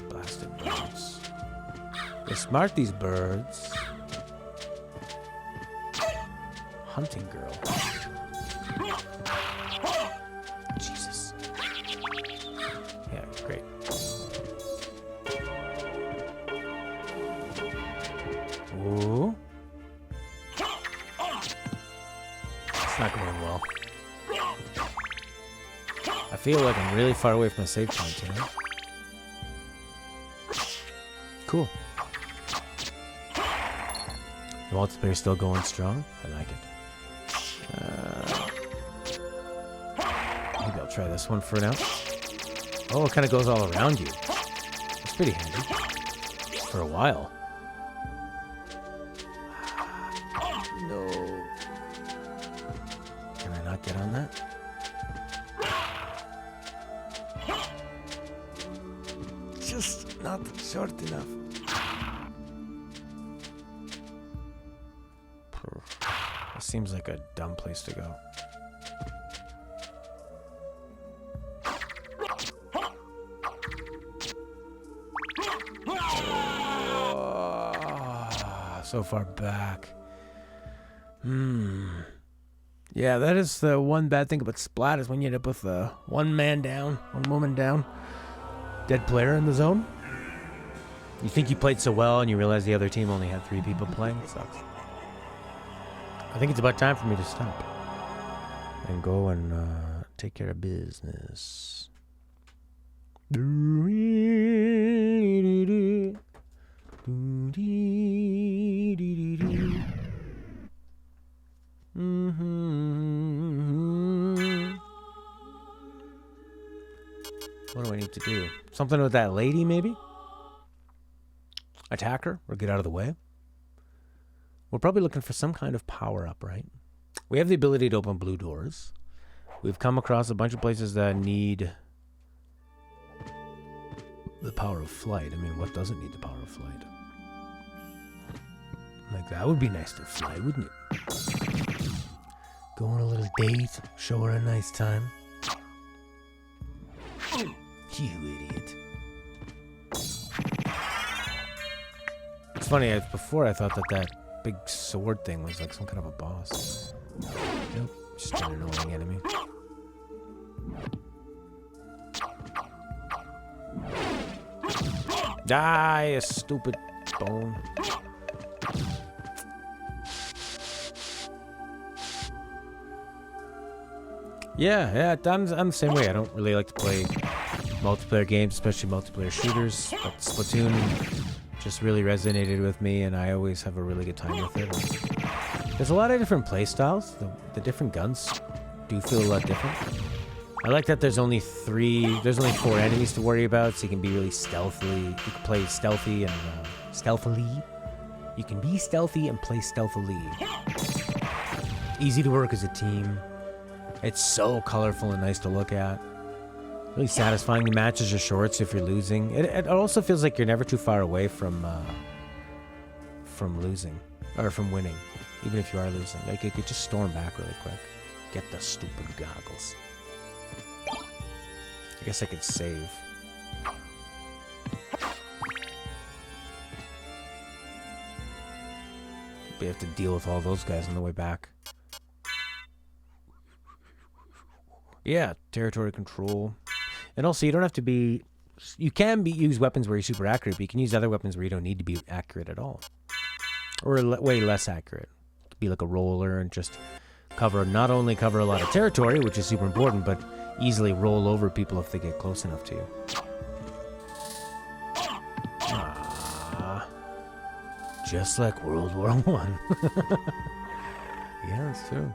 Blasted birds. They're smart, these birds. Hunting girl. Jesus. Yeah, great. Ooh. It's not going well. I feel like I'm really far away from the save point, you know? Cool. The multiplayer's still going strong. I like it. Maybe I'll try this one for now. Oh, it kind of goes all around you. That's pretty handy. For a while. that. Just not short enough. This seems like a dumb place to go. So far back. Yeah, that is the one bad thing about Splat is when you end up with one man down, one woman down, dead player in the zone. You think you played so well and you realize the other team only had 3 people playing. It sucks. I think it's about time for me to stop and go and take care of business. What do I need to do? Something with that lady, maybe? Attack her or get out of the way? We're probably looking for some kind of power-up, right? We have the ability to open blue doors. We've come across a bunch of places that need the power of flight. I mean, what doesn't need the power of flight? Like, that would be nice to fly, wouldn't it? Go on a little date, show her a nice time. You idiot. It's funny, before I thought that big sword thing was like some kind of a boss. Nope, just an annoying enemy. Die, you stupid bone. Yeah, I'm the same way. I don't really like to play multiplayer games, especially multiplayer shooters. But Splatoon just really resonated with me, and I always have a really good time with it. There's a lot of different play styles. The different guns do feel a lot different. I like that there's only 4 enemies to worry about, so you can be really stealthily. You can play stealthy and stealthily. You can be stealthy and play stealthily. Easy to work as a team. It's so colorful and nice to look at. Really satisfying. The matches are short, so if you're losing, it also feels like you're never too far away from losing or from winning, even if you are losing. Like you could just storm back really quick. Get the stupid goggles. I guess I could save. We have to deal with all those guys on the way back. Yeah, territory control. And also, you don't have to be... You can use weapons where you're super accurate, but you can use other weapons where you don't need to be accurate at all. Or way less accurate. It could be like a roller and just not only cover a lot of territory, which is super important, but easily roll over people if they get close enough to you. Just like World War I. Yeah, that's true.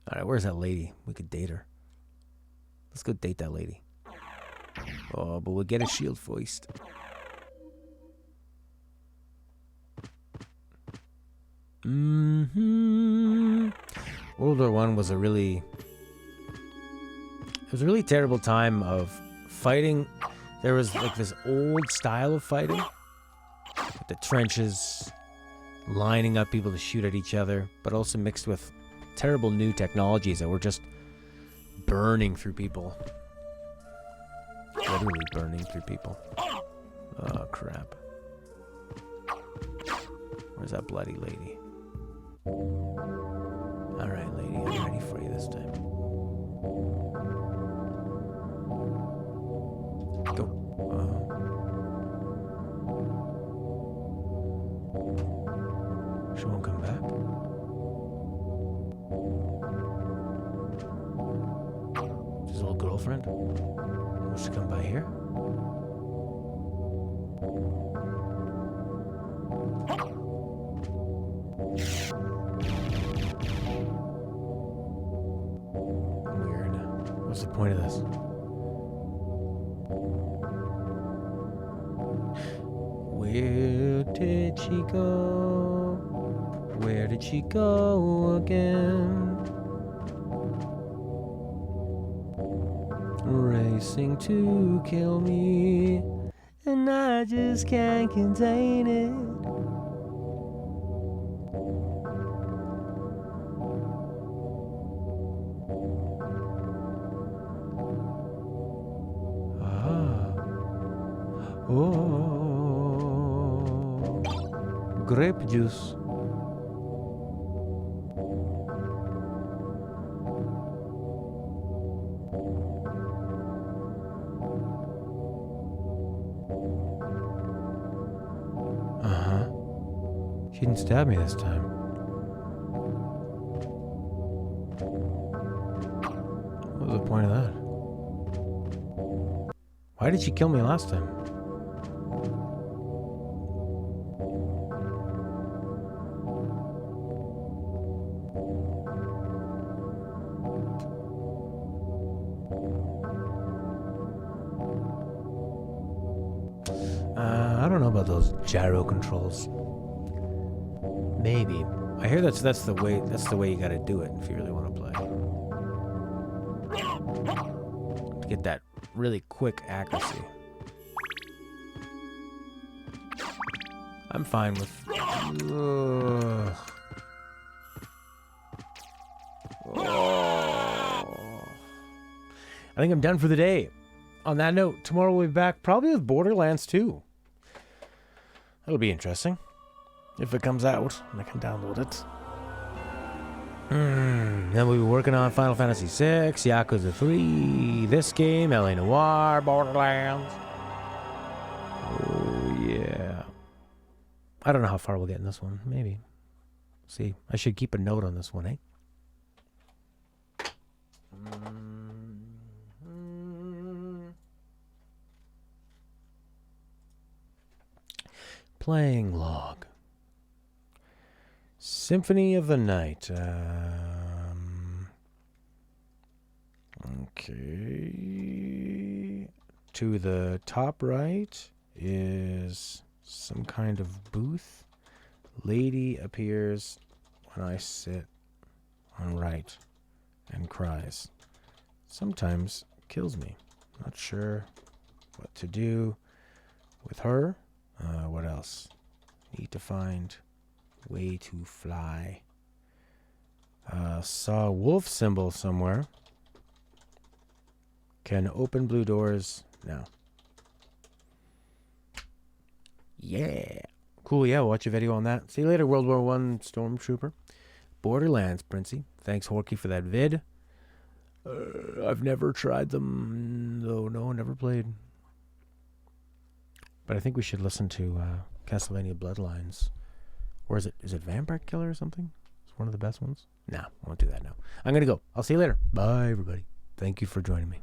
Alright, where's that lady? We could date her. Let's go date that lady. Oh, but we'll get a shield first. World War I was a really terrible time of fighting. There was like this old style of fighting. With the trenches, lining up people to shoot at each other, but also mixed with terrible new technologies that were just burning through people. Literally burning through people. Oh, crap. Where's that bloody lady? Alright, lady, I'm ready for you this time. Go. She won't come back. His little girlfriend? Will she come by here? Weird. What's the point of this? Where did she go? Where did she go again? racing to kill me, and I just can't contain it. Oh, grape juice. She didn't stab me this time. What was the point of that? Why did she kill me last time? I don't know about those gyro controls. Maybe. I hear that's the way you gotta do it if you really want to play. To get that really quick accuracy. I'm fine with. Oh. I think I'm done for the day. On that note, tomorrow we'll be back probably with Borderlands 2. That'll be interesting. If it comes out, and I can download it. Then we'll be working on Final Fantasy VI, Yakuza 3, this game, LA Noire, Borderlands. Oh, yeah. I don't know how far we'll get in this one. Maybe. See, I should keep a note on this one, eh? Playing log. Symphony of the Night. Okay. To the top right is some kind of booth. Lady appears when I sit on right and cries. Sometimes kills me. Not sure what to do with her. What else? Need to find way to fly. Saw a wolf symbol somewhere. Can open blue doors now. Yeah. Cool, yeah, we'll watch a video on that. See you later, World War I Stormtrooper. Borderlands, Princey. Thanks, Horky, for that vid. I've never tried them, though. No, never played. But I think we should listen to Castlevania Bloodlines. Or is it Vampire Killer or something? It's one of the best ones. Nah, I won't do that now. I'm going to go. I'll see you later. Bye, everybody. Thank you for joining me.